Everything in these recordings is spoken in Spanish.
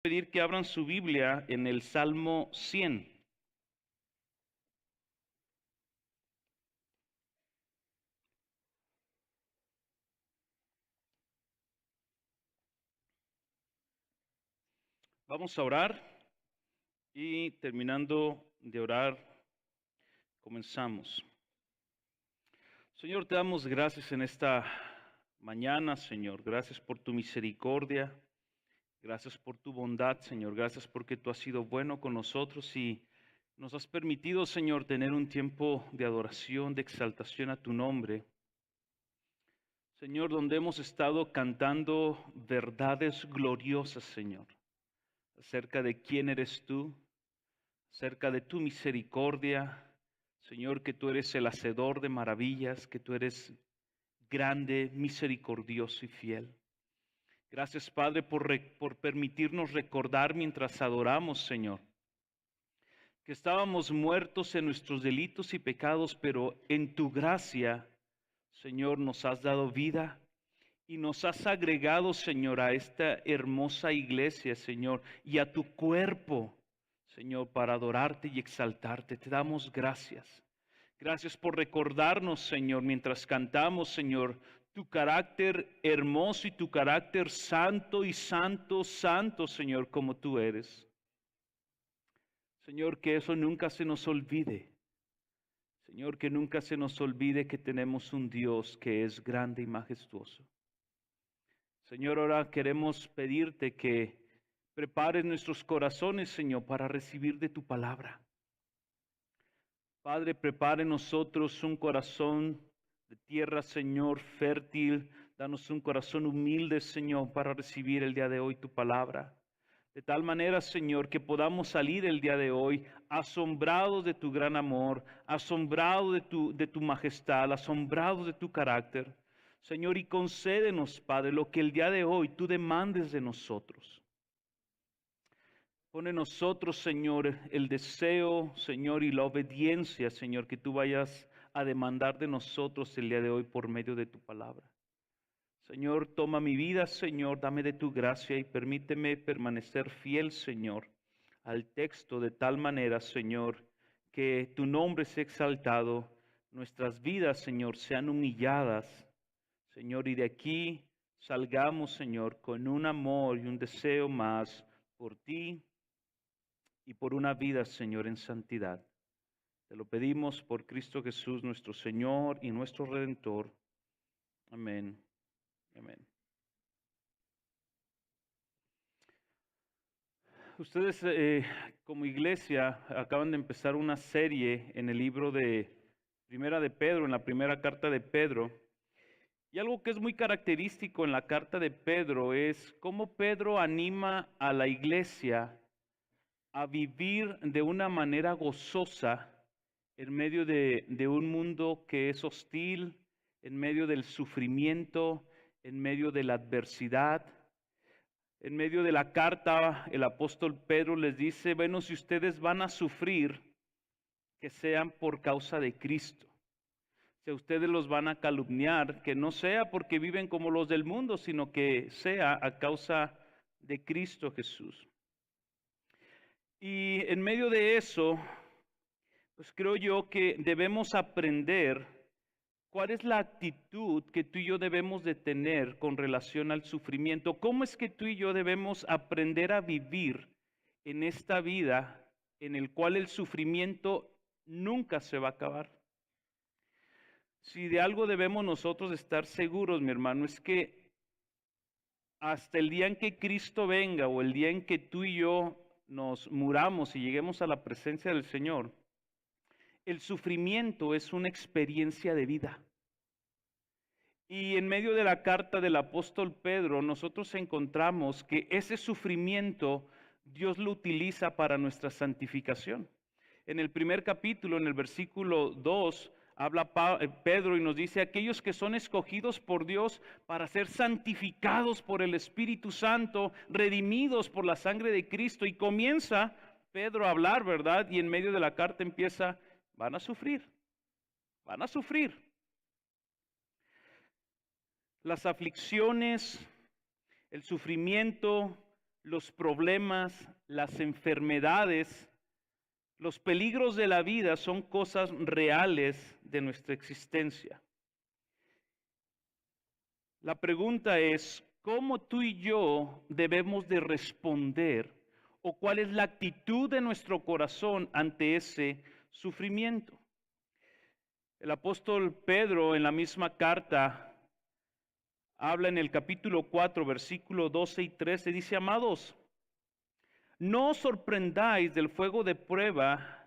Pedir que abran su Biblia en el Salmo 100. Vamos a orar y terminando de orar, comenzamos. Señor, te damos gracias en esta mañana, Señor. Gracias por tu misericordia. Gracias por tu bondad, Señor. Gracias porque tú has sido bueno con nosotros y nos has permitido, Señor, tener un tiempo de adoración, de exaltación a tu nombre. Señor, donde hemos estado cantando verdades gloriosas, Señor, acerca de quién eres tú, acerca de tu misericordia, Señor, que tú eres el hacedor de maravillas, que tú eres grande, misericordioso y fiel. Gracias, Padre, por permitirnos recordar mientras adoramos, Señor, que estábamos muertos en nuestros delitos y pecados, pero en tu gracia, Señor, nos has dado vida y nos has agregado, Señor, a esta hermosa iglesia, Señor, y a tu cuerpo, Señor, para adorarte y exaltarte. Te damos gracias. Gracias por recordarnos, Señor, mientras cantamos, Señor, tu carácter hermoso y tu carácter santo y santo, santo, Señor, como tú eres. Señor, que eso nunca se nos olvide. Señor, que nunca se nos olvide que tenemos un Dios que es grande y majestuoso. Señor, ahora queremos pedirte que prepares nuestros corazones, Señor, para recibir de tu palabra. Padre, prepare en nosotros un corazón de tierra, Señor, fértil. Danos un corazón humilde, Señor, para recibir el día de hoy tu palabra. De tal manera, Señor, que podamos salir el día de hoy asombrados de tu gran amor, asombrados de tu majestad, asombrados de tu carácter. Señor, y concédenos, Padre, lo que el día de hoy tú demandes de nosotros. Pone en nosotros, Señor, el deseo, Señor, y la obediencia, Señor, que tú vayas a demandar de nosotros el día de hoy por medio de tu palabra. Señor, toma mi vida, Señor, dame de tu gracia y permíteme permanecer fiel, Señor, al texto de tal manera, Señor, que tu nombre sea exaltado, nuestras vidas, Señor, sean humilladas, Señor, y de aquí salgamos, Señor, con un amor y un deseo más por ti y por una vida, Señor, en santidad. Te lo pedimos por Cristo Jesús, nuestro Señor y nuestro Redentor. Amén. Amén. Ustedes como iglesia acaban de empezar una serie en el libro de Primera de Pedro, en la primera carta de Pedro. Y algo que es muy característico en la carta de Pedro es cómo Pedro anima a la iglesia a vivir de una manera gozosa en medio de un mundo que es hostil, en medio del sufrimiento, en medio de la adversidad. En medio de la carta, el apóstol Pedro les dice, bueno, si ustedes van a sufrir, que sean por causa de Cristo. Si a ustedes los van a calumniar, que no sea porque viven como los del mundo, sino que sea a causa de Cristo Jesús. Y en medio de eso, pues creo yo que debemos aprender cuál es la actitud que tú y yo debemos de tener con relación al sufrimiento. ¿Cómo es que tú y yo debemos aprender a vivir en esta vida en el cual el sufrimiento nunca se va a acabar? Si de algo debemos nosotros estar seguros, mi hermano, es que hasta el día en que Cristo venga o el día en que tú y yo nos muramos y lleguemos a la presencia del Señor, el sufrimiento es una experiencia de vida. Y en medio de la carta del apóstol Pedro, nosotros encontramos que ese sufrimiento Dios lo utiliza para nuestra santificación. En el primer capítulo, en el versículo 2, habla Pedro y nos dice, aquellos que son escogidos por Dios para ser santificados por el Espíritu Santo, redimidos por la sangre de Cristo. Y comienza Pedro a hablar, ¿verdad? Y en medio de la carta empieza, van a sufrir, van a sufrir. Las aflicciones, el sufrimiento los problemas, las enfermedades, los peligros de la vida son cosas reales de nuestra existencia. La pregunta es, ¿cómo tú y yo debemos de responder o cuál es la actitud de nuestro corazón ante ese sufrimiento? El apóstol Pedro en la misma carta habla en el capítulo 4, versículo 12 y 13, dice: amados, no os sorprendáis del fuego de prueba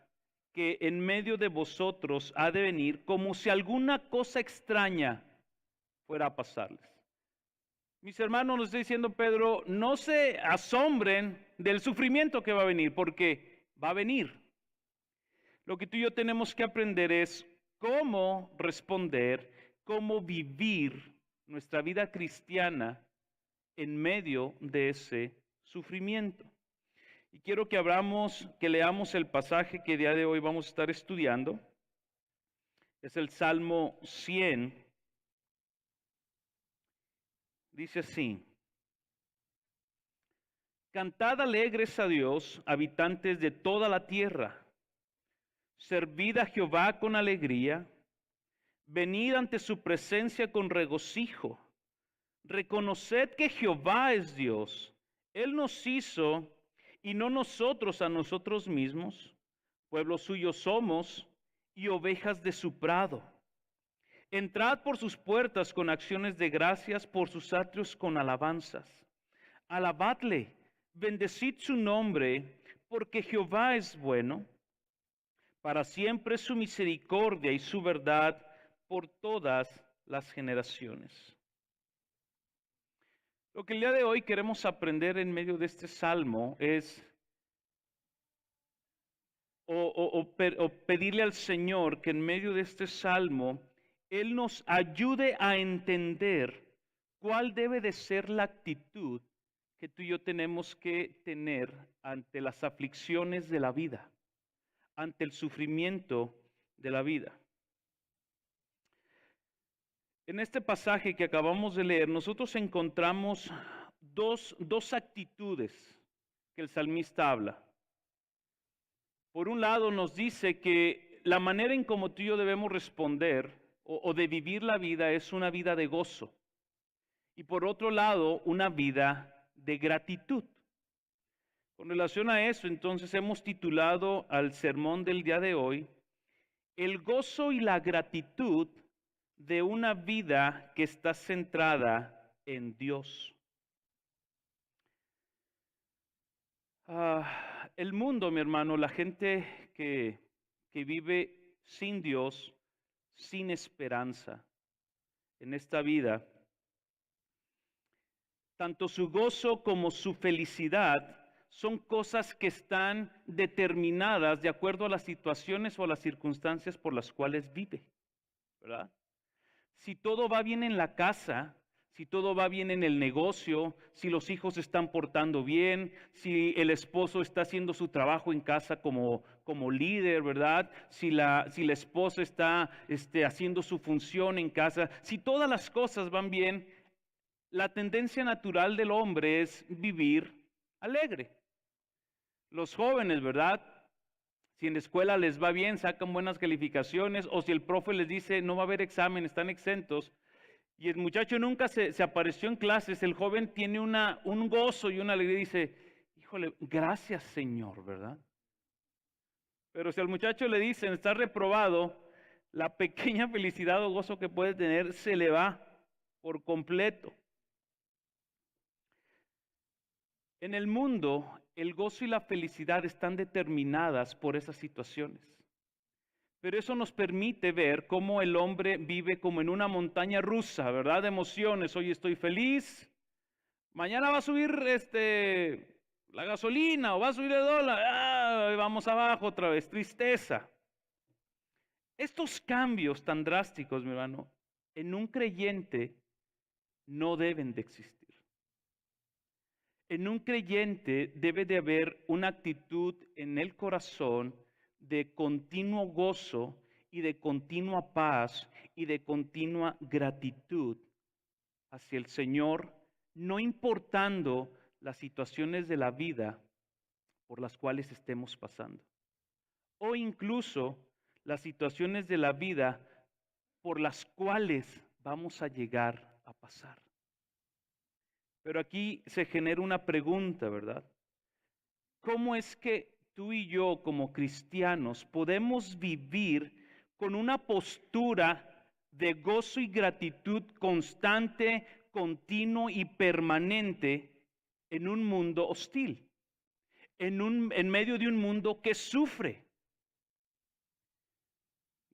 que en medio de vosotros ha de venir, como si alguna cosa extraña fuera a pasarles. Mis hermanos, nos está diciendo Pedro, no se asombren del sufrimiento que va a venir, porque va a venir. Lo que tú y yo tenemos que aprender es cómo responder, cómo vivir nuestra vida cristiana en medio de ese sufrimiento. Y quiero que leamos el pasaje que el día de hoy vamos a estar estudiando. Es el Salmo 100. Dice así: cantad alegres a Dios, habitantes de toda la tierra. Servid a Jehová con alegría. Venid ante su presencia con regocijo. Reconoced que Jehová es Dios. Él nos hizo y no nosotros a nosotros mismos. Pueblo suyo somos y ovejas de su prado. Entrad por sus puertas con acciones de gracias, por sus atrios con alabanzas. Alabadle, bendecid su nombre, porque Jehová es bueno. Para siempre es su misericordia y su verdad por todas las generaciones. Lo que el día de hoy queremos aprender en medio de este salmo es o pedirle al Señor que en medio de este salmo Él nos ayude a entender cuál debe de ser la actitud que tú y yo tenemos que tener ante las aflicciones de la vida, ante el sufrimiento de la vida. En este pasaje que acabamos de leer, nosotros encontramos dos actitudes que el salmista habla. Por un lado nos dice que la manera en cómo tú y yo debemos responder o de vivir la vida es una vida de gozo. Y por otro lado, una vida de gratitud. Con relación a eso, entonces hemos titulado al sermón del día de hoy, el gozo y la gratitud de una vida que está centrada en Dios. El mundo, mi hermano, la gente que vive sin Dios, sin esperanza en esta vida, tanto su gozo como su felicidad son cosas que están determinadas de acuerdo a las situaciones o a las circunstancias por las cuales vive, ¿verdad? Si todo va bien en la casa, si todo va bien en el negocio, si los hijos se están portando bien, si el esposo está haciendo su trabajo en casa como líder, ¿verdad? Si la esposa está haciendo su función en casa, si todas las cosas van bien, la tendencia natural del hombre es vivir alegre. Los jóvenes, ¿verdad? Si en la escuela les va bien, sacan buenas calificaciones, o si el profe les dice no va a haber examen, están exentos, y el muchacho nunca se apareció en clases, el joven tiene un gozo y una alegría y dice, híjole, gracias Señor, ¿verdad? Pero si al muchacho le dicen, está reprobado, la pequeña felicidad o gozo que puede tener se le va por completo. En el mundo, el gozo y la felicidad están determinadas por esas situaciones. Pero eso nos permite ver cómo el hombre vive como en una montaña rusa, ¿verdad? De emociones. Hoy estoy feliz, mañana va a subir la gasolina o va a subir el dólar. Vamos abajo otra vez, tristeza. Estos cambios tan drásticos, mi hermano, en un creyente no deben de existir. En un creyente debe de haber una actitud en el corazón de continuo gozo y de continua paz y de continua gratitud hacia el Señor, no importando las situaciones de la vida por las cuales estemos pasando. O incluso las situaciones de la vida por las cuales vamos a llegar a pasar. Pero aquí se genera una pregunta, ¿verdad? ¿Cómo es que tú y yo como cristianos podemos vivir con una postura de gozo y gratitud constante, continuo y permanente en un mundo hostil, en medio de un mundo que sufre?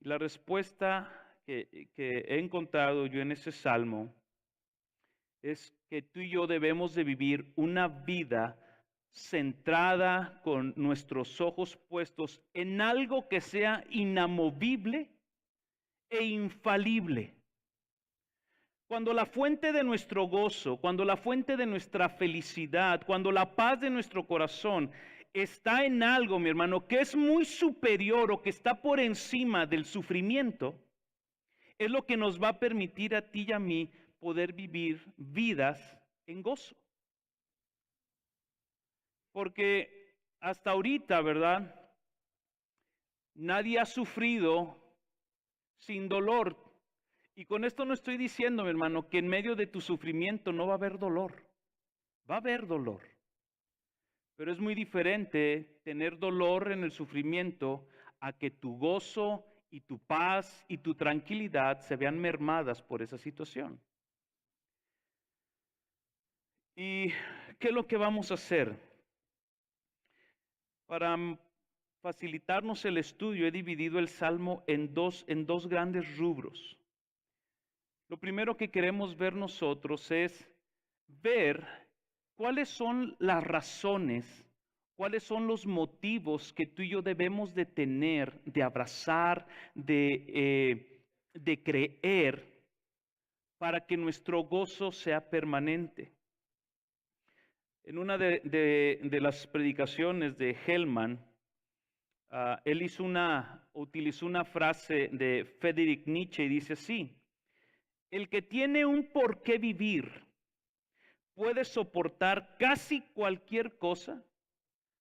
La respuesta que he encontrado yo en ese salmo es que tú y yo debemos de vivir una vida centrada con nuestros ojos puestos en algo que sea inamovible e infalible. Cuando la fuente de nuestro gozo, cuando la fuente de nuestra felicidad, cuando la paz de nuestro corazón está en algo, mi hermano, que es muy superior o que está por encima del sufrimiento, es lo que nos va a permitir a ti y a mí poder vivir vidas en gozo. Porque hasta ahorita, ¿verdad? Nadie ha sufrido sin dolor. Y con esto no estoy diciendo, mi hermano, que en medio de tu sufrimiento no va a haber dolor. Va a haber dolor. Pero es muy diferente tener dolor en el sufrimiento a que tu gozo y tu paz y tu tranquilidad se vean mermadas por esa situación. ¿Y qué es lo que vamos a hacer? Para facilitarnos el estudio, he dividido el Salmo en dos grandes rubros. Lo primero que queremos ver nosotros es ver cuáles son las razones, cuáles son los motivos que tú y yo debemos de tener, de abrazar, de creer, para que nuestro gozo sea permanente. En una de las predicaciones de Hellman, él utilizó una frase de Friedrich Nietzsche y dice así: el que tiene un por qué vivir puede soportar casi cualquier cosa,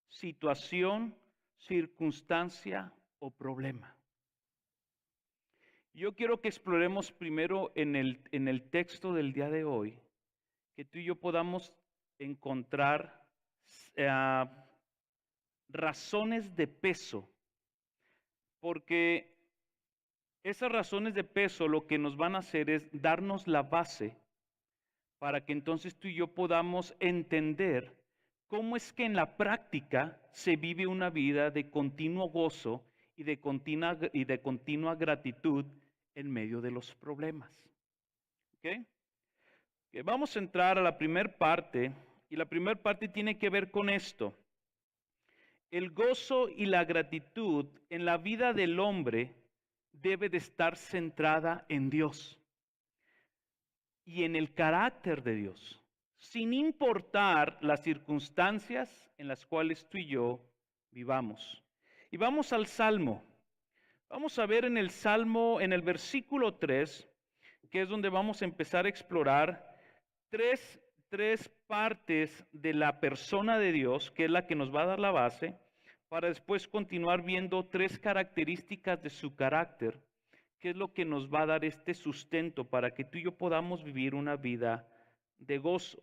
situación, circunstancia o problema. Yo quiero que exploremos primero en el texto del día de hoy, que tú y yo podamos encontrar razones de peso, porque esas razones de peso lo que nos van a hacer es darnos la base para que entonces tú y yo podamos entender cómo es que en la práctica se vive una vida de continuo gozo y de continua gratitud en medio de los problemas. ¿Okay? Vamos a entrar a la primera parte, y la primera parte tiene que ver con esto. El gozo y la gratitud en la vida del hombre debe de estar centrada en Dios y en el carácter de Dios, sin importar las circunstancias en las cuales tú y yo vivamos. Y vamos al Salmo. Vamos a ver en el Salmo, en el versículo 3, que es donde vamos a empezar a explorar tres partes de la persona de Dios, que es la que nos va a dar la base, para después continuar viendo tres características de su carácter, que es lo que nos va a dar este sustento para que tú y yo podamos vivir una vida de gozo.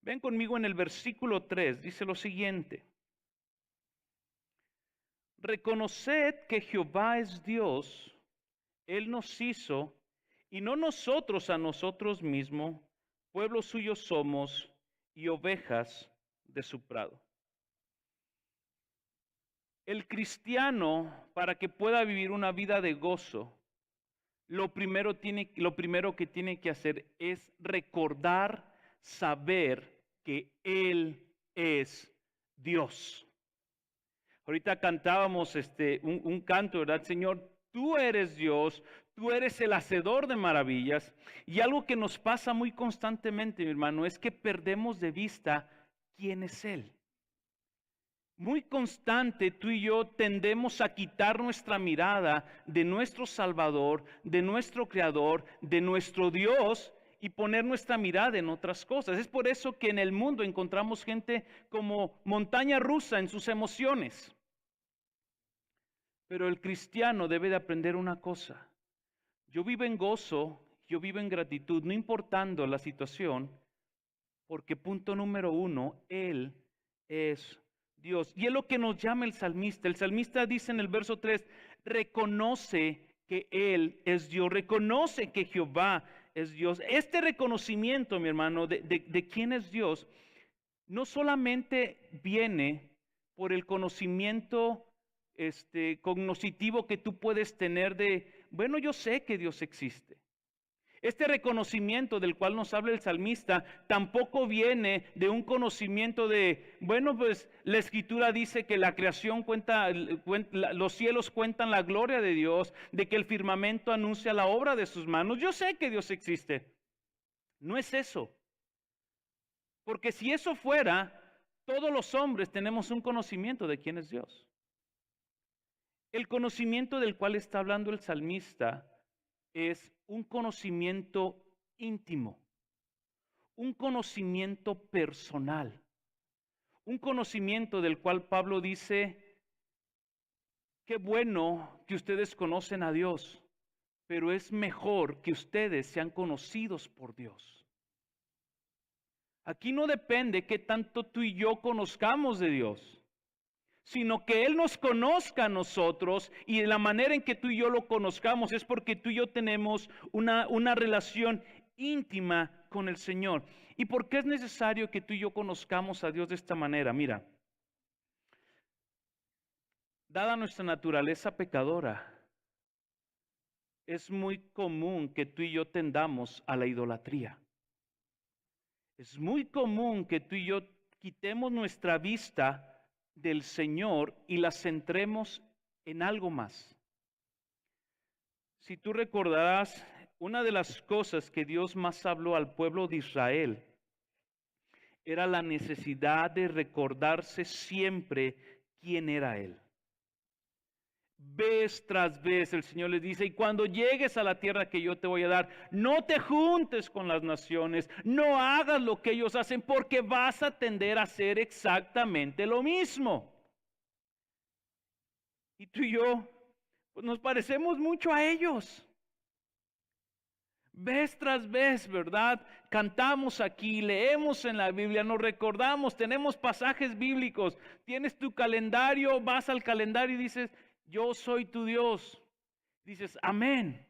Ven conmigo en el versículo 3, dice lo siguiente: reconoced que Jehová es Dios, Él nos hizo, y no nosotros a nosotros mismos, pueblo suyo somos y ovejas de su prado. El cristiano, para que pueda vivir una vida de gozo, lo primero que tiene que hacer es recordar, saber que Él es Dios. Ahorita cantábamos un canto, ¿verdad? Señor, tú eres Dios, tú eres el hacedor de maravillas. Y algo que nos pasa muy constantemente, mi hermano, es que perdemos de vista quién es Él. Muy constante, tú y yo tendemos a quitar nuestra mirada de nuestro Salvador, de nuestro Creador, de nuestro Dios, y poner nuestra mirada en otras cosas. Es por eso que en el mundo encontramos gente como montaña rusa en sus emociones. Pero el cristiano debe de aprender una cosa. Yo vivo en gozo, yo vivo en gratitud, no importando la situación, porque punto número uno, Él es Dios. Y es lo que nos llama el salmista. El salmista dice en el verso 3, reconoce que Él es Dios, reconoce que Jehová es Dios. Este reconocimiento, mi hermano, de quién es Dios, no solamente viene por el conocimiento cognitivo que tú puedes tener de, bueno, yo sé que Dios existe. Este reconocimiento del cual nos habla el salmista tampoco viene de un conocimiento de, bueno, pues la escritura dice que la creación los cielos cuentan la gloria de Dios, de que el firmamento anuncia la obra de sus manos. Yo sé que Dios existe. No es eso. Porque si eso fuera, todos los hombres tenemos un conocimiento de quién es Dios. El conocimiento del cual está hablando el salmista es un conocimiento íntimo, un conocimiento personal, un conocimiento del cual Pablo dice, qué bueno que ustedes conocen a Dios, pero es mejor que ustedes sean conocidos por Dios. Aquí no depende qué tanto tú y yo conozcamos de Dios, sino que Él nos conozca a nosotros, y de la manera en que tú y yo lo conozcamos es porque tú y yo tenemos una relación íntima con el Señor. ¿Y por qué es necesario que tú y yo conozcamos a Dios de esta manera? Mira, dada nuestra naturaleza pecadora, es muy común que tú y yo tendamos a la idolatría. Es muy común que tú y yo quitemos nuestra vista del Señor y la centremos en algo más. Si tú recordarás, una de las cosas que Dios más habló al pueblo de Israel era la necesidad de recordarse siempre quién era Él. Vez tras vez el Señor les dice, y cuando llegues a la tierra que yo te voy a dar, no te juntes con las naciones, no hagas lo que ellos hacen, porque vas a tender a hacer exactamente lo mismo. Y tú y yo, pues nos parecemos mucho a ellos. Vez tras vez, ¿verdad? Cantamos aquí, leemos en la Biblia, nos recordamos, tenemos pasajes bíblicos, tienes tu calendario, vas al calendario y dices, yo soy tu Dios. Dices, amén.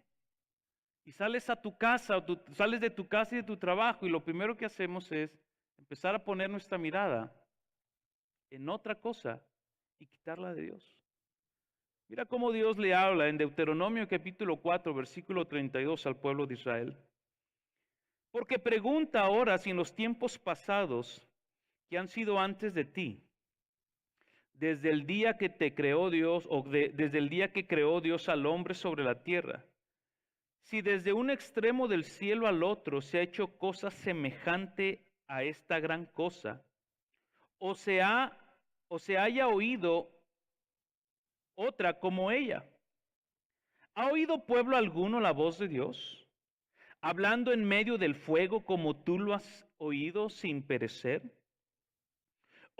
Y sales a tu casa, sales de tu casa y de tu trabajo, y lo primero que hacemos es empezar a poner nuestra mirada en otra cosa y quitarla de Dios. Mira cómo Dios le habla en Deuteronomio capítulo 4, versículo 32 al pueblo de Israel. Porque pregunta ahora si en los tiempos pasados que han sido antes de ti, desde el día que te creó Dios, desde el día que creó Dios al hombre sobre la tierra, si desde un extremo del cielo al otro se ha hecho cosa semejante a esta gran cosa, o se haya oído otra como ella. ¿Ha oído pueblo alguno la voz de Dios, hablando en medio del fuego como tú lo has oído sin perecer?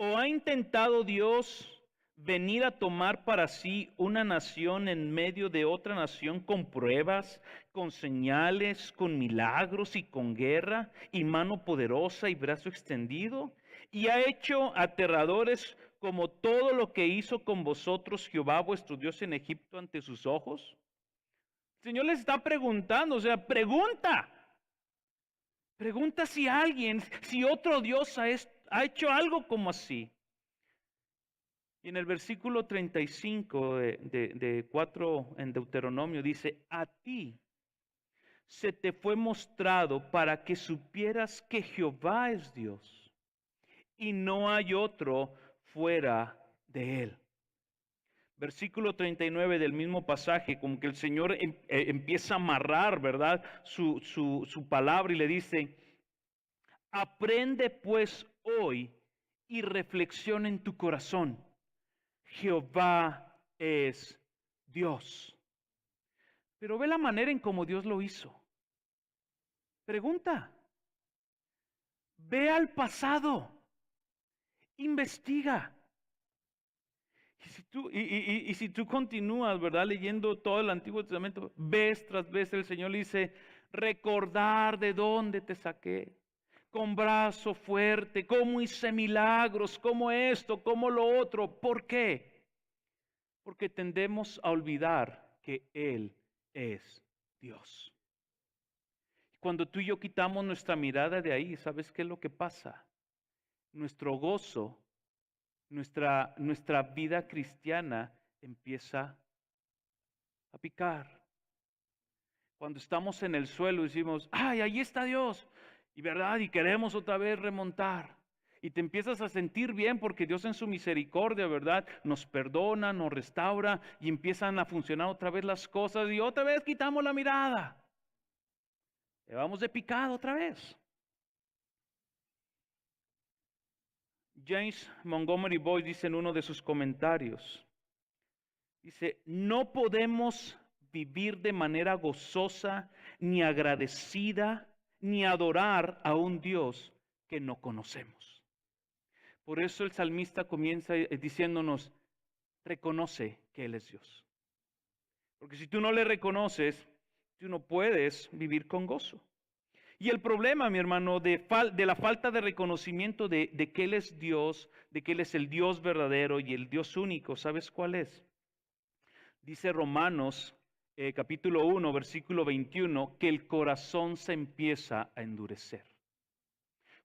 ¿O ha intentado Dios venir a tomar para sí una nación en medio de otra nación con pruebas, con señales, con milagros y con guerra y mano poderosa y brazo extendido? ¿Y ha hecho aterradores como todo lo que hizo con vosotros Jehová vuestro Dios en Egipto ante sus ojos? El Señor les está preguntando, o sea, pregunta si alguien, si otro Dios ha hecho algo como así. Y en el versículo 35 de 4 en Deuteronomio dice, a ti se te fue mostrado para que supieras que Jehová es Dios y no hay otro fuera de él. Versículo 39 del mismo pasaje, como que el Señor empieza a amarrar, ¿verdad? Su palabra y le dice, aprende pues hoy y reflexiona en tu corazón. Jehová es Dios. Pero ve la manera en cómo Dios lo hizo. Pregunta. Ve al pasado. Investiga. Y si tú continúas, ¿verdad? Leyendo todo el Antiguo Testamento, vez tras vez el Señor le dice, recordar de dónde te saqué. Con brazo fuerte, cómo hice milagros, cómo esto, cómo lo otro. ¿Por qué? Porque tendemos a olvidar que Él es Dios. Cuando tú y yo quitamos nuestra mirada de ahí, ¿sabes qué es lo que pasa? Nuestro gozo, nuestra vida cristiana empieza a picar. Cuando estamos en el suelo decimos, ay, ahí está Dios, y verdad, y queremos otra vez remontar. Y te empiezas a sentir bien porque Dios en su misericordia, ¿verdad? Nos perdona, nos restaura y empiezan a funcionar otra vez las cosas y otra vez quitamos la mirada. Le vamos de picado otra vez. James Montgomery Boyce dice en uno de sus comentarios, dice, no podemos vivir de manera gozosa, ni agradecida, ni adorar a un Dios que no conocemos. Por eso el salmista comienza diciéndonos, reconoce que Él es Dios. Porque si tú no le reconoces, tú no puedes vivir con gozo. Y el problema, mi hermano, de la falta de reconocimiento de que Él es Dios, de que Él es el Dios verdadero y el Dios único, ¿sabes cuál es? Dice Romanos capítulo 1, versículo 21, que el corazón se empieza a endurecer.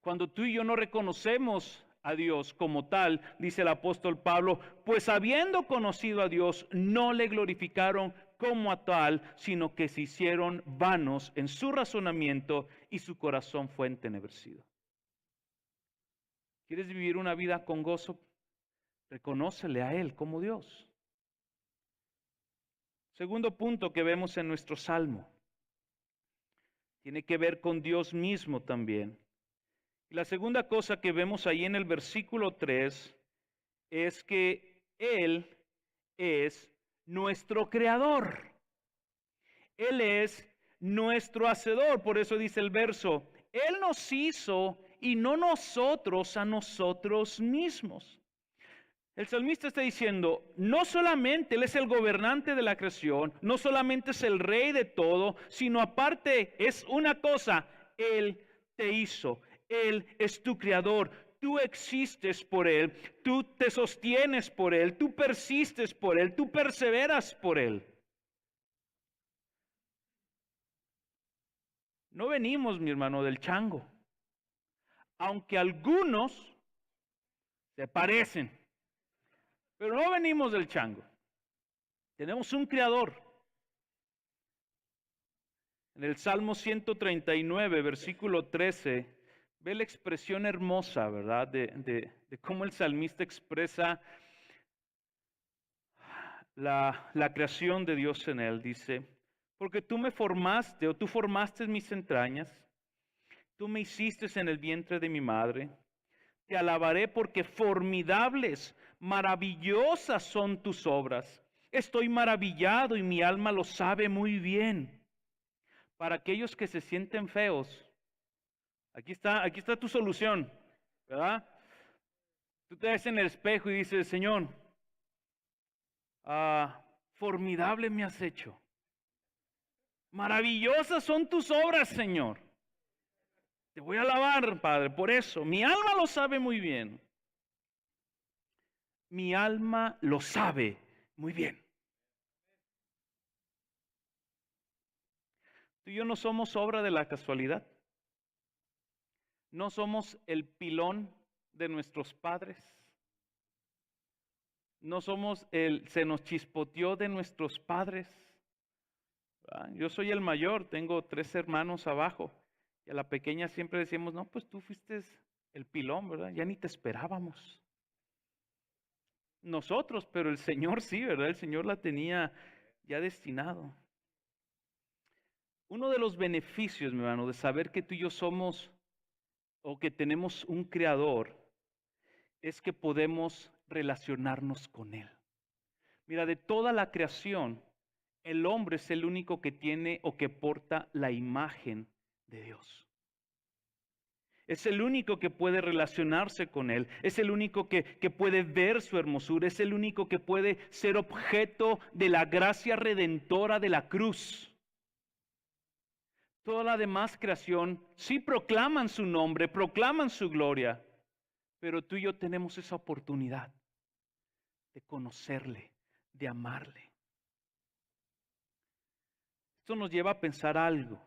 Cuando tú y yo no reconocemos a Dios como tal, dice el apóstol Pablo, pues habiendo conocido a Dios, no le glorificaron como a tal, sino que se hicieron vanos en su razonamiento y su corazón fue entenebrecido. ¿Quieres vivir una vida con gozo? Reconócele a Él como Dios. Segundo punto que vemos en nuestro salmo, tiene que ver con Dios mismo también. Y la segunda cosa que vemos ahí en el versículo 3 es que Él es nuestro creador. Él es nuestro hacedor. Por eso dice el verso, Él nos hizo y no nosotros a nosotros mismos. El salmista está diciendo, no solamente Él es el gobernante de la creación, no solamente es el rey de todo, sino aparte es una cosa, Él te hizo, Él es tu creador, tú existes por Él, tú te sostienes por Él, tú persistes por Él, tú perseveras por Él. No venimos, mi hermano, del chango, aunque algunos se parecen. Pero no venimos del chango. Tenemos un creador. En el Salmo 139, versículo 13, ve la expresión hermosa, ¿verdad? De cómo el salmista expresa la creación de Dios en él. Dice, porque tú me formaste o tú formaste mis entrañas, tú me hiciste en el vientre de mi madre. Te alabaré porque formidables, maravillosas son tus obras. Estoy maravillado y mi alma lo sabe muy bien. Para aquellos que se sienten feos, aquí está tu solución, ¿verdad? Tú te ves en el espejo y dices, Señor, formidable me has hecho. Maravillosas son tus obras, Señor. Te voy a alabar, Padre, por eso. Mi alma lo sabe muy bien. Mi alma lo sabe muy bien. Tú y yo no somos obra de la casualidad. No somos el pilón de nuestros padres. No somos se nos chispoteó de nuestros padres. Yo soy el mayor, tengo 3 hermanos abajo. Y a la pequeña siempre decíamos, no, pues tú fuiste el pilón, ¿verdad? Ya ni te esperábamos. Nosotros, pero el Señor sí, ¿verdad? El Señor la tenía ya destinado. Uno de los beneficios, mi hermano, de saber que tú y yo somos o que tenemos un creador es que podemos relacionarnos con Él. Mira, de toda la creación, el hombre es el único que tiene o que porta la imagen de Dios. Es el único que puede relacionarse con Él. Es el único que puede ver su hermosura. Es el único que puede ser objeto de la gracia redentora de la cruz. Toda la demás creación sí proclaman su nombre, proclaman su gloria. Pero tú y yo tenemos esa oportunidad de conocerle, de amarle. Esto nos lleva a pensar algo.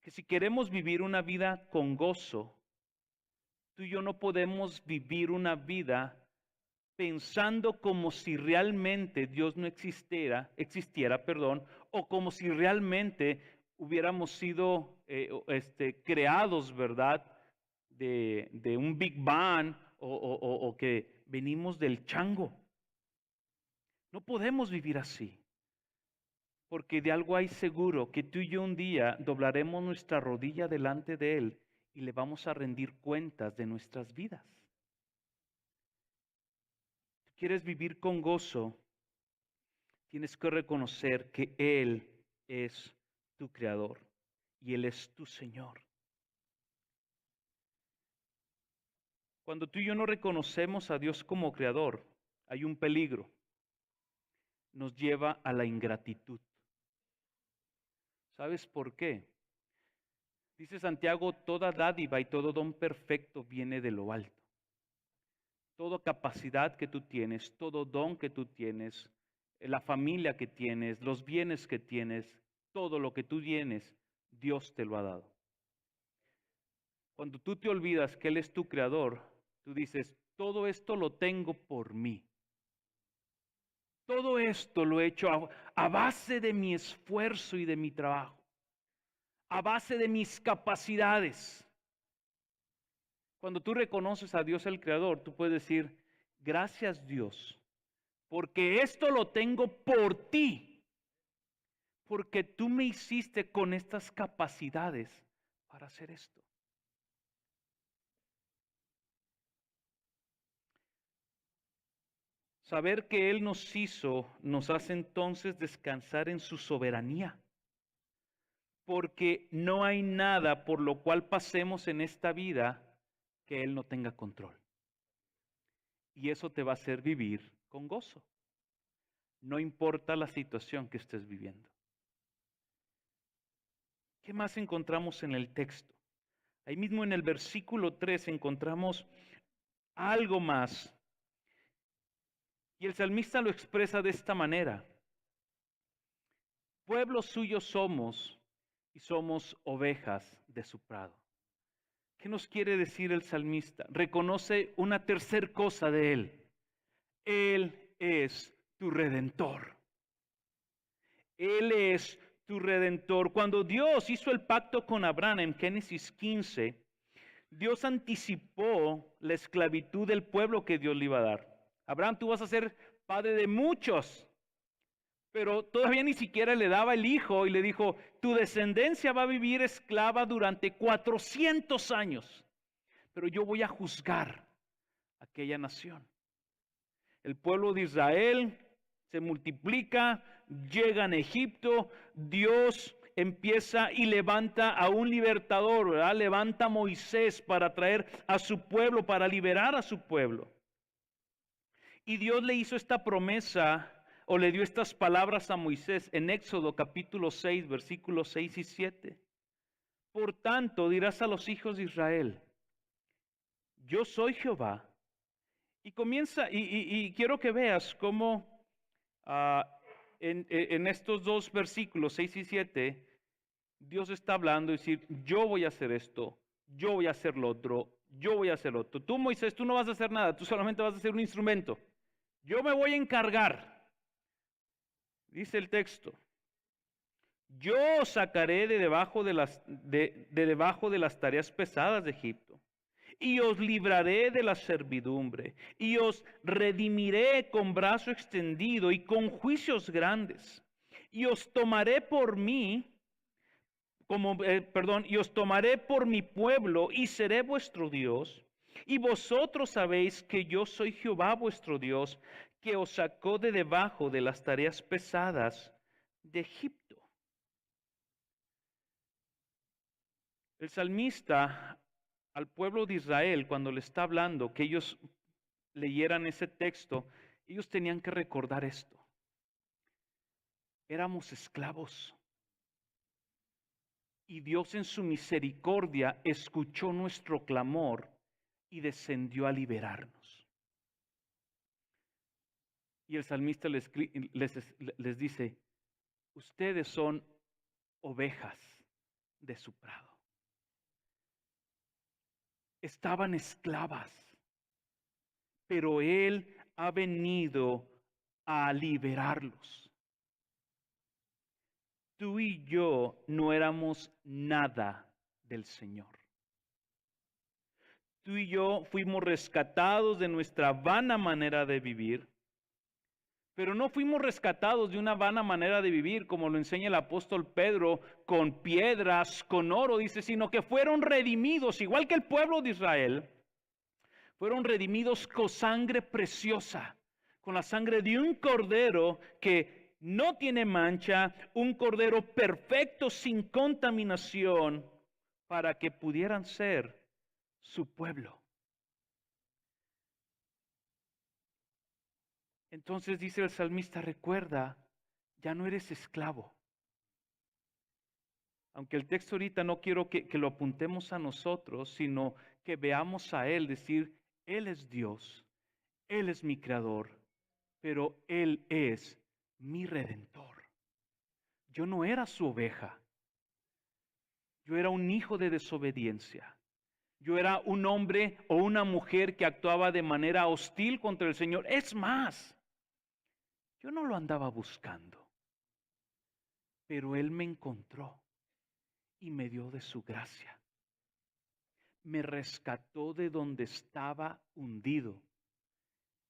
Que si queremos vivir una vida con gozo, tú y yo no podemos vivir una vida pensando como si realmente Dios no existiera, o como si realmente hubiéramos sido creados, ¿verdad? De un Big Bang o que venimos del chango. No podemos vivir así. Porque de algo hay seguro, que tú y yo un día doblaremos nuestra rodilla delante de Él y le vamos a rendir cuentas de nuestras vidas. Si quieres vivir con gozo, tienes que reconocer que Él es tu Creador y Él es tu Señor. Cuando tú y yo no reconocemos a Dios como Creador, hay un peligro. Nos lleva a la ingratitud. ¿Sabes por qué? Dice Santiago, toda dádiva y todo don perfecto viene de lo alto. Toda capacidad que tú tienes, todo don que tú tienes, la familia que tienes, los bienes que tienes, todo lo que tú tienes, Dios te lo ha dado. Cuando tú te olvidas que Él es tu creador, tú dices, todo esto lo tengo por mí. Todo esto lo he hecho a base de mi esfuerzo y de mi trabajo, a base de mis capacidades. Cuando tú reconoces a Dios el Creador, tú puedes decir, gracias Dios, porque esto lo tengo por ti, porque tú me hiciste con estas capacidades para hacer esto. Saber que Él nos hizo nos hace entonces descansar en su soberanía, porque no hay nada por lo cual pasemos en esta vida que Él no tenga control. Y eso te va a hacer vivir con gozo. No importa la situación que estés viviendo. ¿Qué más encontramos en el texto? Ahí mismo en el versículo 3 encontramos algo más. Y el salmista lo expresa de esta manera. Pueblo suyo somos y somos ovejas de su prado. ¿Qué nos quiere decir el salmista? Reconoce una tercer cosa de él. Él es tu redentor. Él es tu redentor. Cuando Dios hizo el pacto con Abraham en Génesis 15, Dios anticipó la esclavitud del pueblo que Dios le iba a dar. Abraham, tú vas a ser padre de muchos, pero todavía ni siquiera le daba el hijo y le dijo, tu descendencia va a vivir esclava durante 400 años, pero yo voy a juzgar aquella nación. El pueblo de Israel se multiplica, llegan a Egipto, Dios empieza y levanta a un libertador, ¿verdad? Levanta a Moisés para traer a su pueblo, para liberar a su pueblo. Y Dios le hizo esta promesa o le dio estas palabras a Moisés en Éxodo capítulo 6, versículos 6 y 7. Por tanto, dirás a los hijos de Israel, yo soy Jehová. Y comienza, y quiero que veas cómo en estos dos versículos 6 y 7, Dios está hablando y decir, yo voy a hacer esto, yo voy a hacer lo otro, yo voy a hacer lo otro. Tú, Moisés, tú no vas a hacer nada, tú solamente vas a ser un instrumento. Yo me voy a encargar, dice el texto. Yo os sacaré de debajo de las tareas pesadas de Egipto y os libraré de la servidumbre y os redimiré con brazo extendido y con juicios grandes y os tomaré por mí y os tomaré por mi pueblo y seré vuestro Dios. Y vosotros sabéis que yo soy Jehová vuestro Dios, que os sacó de debajo de las tareas pesadas de Egipto. El salmista al pueblo de Israel, cuando le está hablando, que ellos leyeran ese texto, ellos tenían que recordar esto. Éramos esclavos. Y Dios en su misericordia escuchó nuestro clamor y descendió a liberarnos. Y el salmista les dice, ustedes son ovejas de su prado. Estaban esclavas, pero Él ha venido a liberarlos. Tú y yo no éramos nada del Señor. Tú y yo fuimos rescatados de nuestra vana manera de vivir, pero no fuimos rescatados de una vana manera de vivir, como lo enseña el apóstol Pedro, con piedras, con oro, dice, sino que fueron redimidos, igual que el pueblo de Israel, fueron redimidos con sangre preciosa, con la sangre de un cordero que no tiene mancha, un cordero perfecto sin contaminación, para que pudieran ser su pueblo. Entonces dice el salmista, recuerda, ya no eres esclavo. Aunque el texto ahorita no quiero que lo apuntemos a nosotros, sino que veamos a Él, decir, Él es Dios, Él es mi creador, pero Él es mi redentor. Yo no era su oveja. Yo era un hijo de desobediencia. Yo era un hombre o una mujer que actuaba de manera hostil contra el Señor. Es más, yo no lo andaba buscando, pero Él me encontró y me dio de su gracia. Me rescató de donde estaba hundido.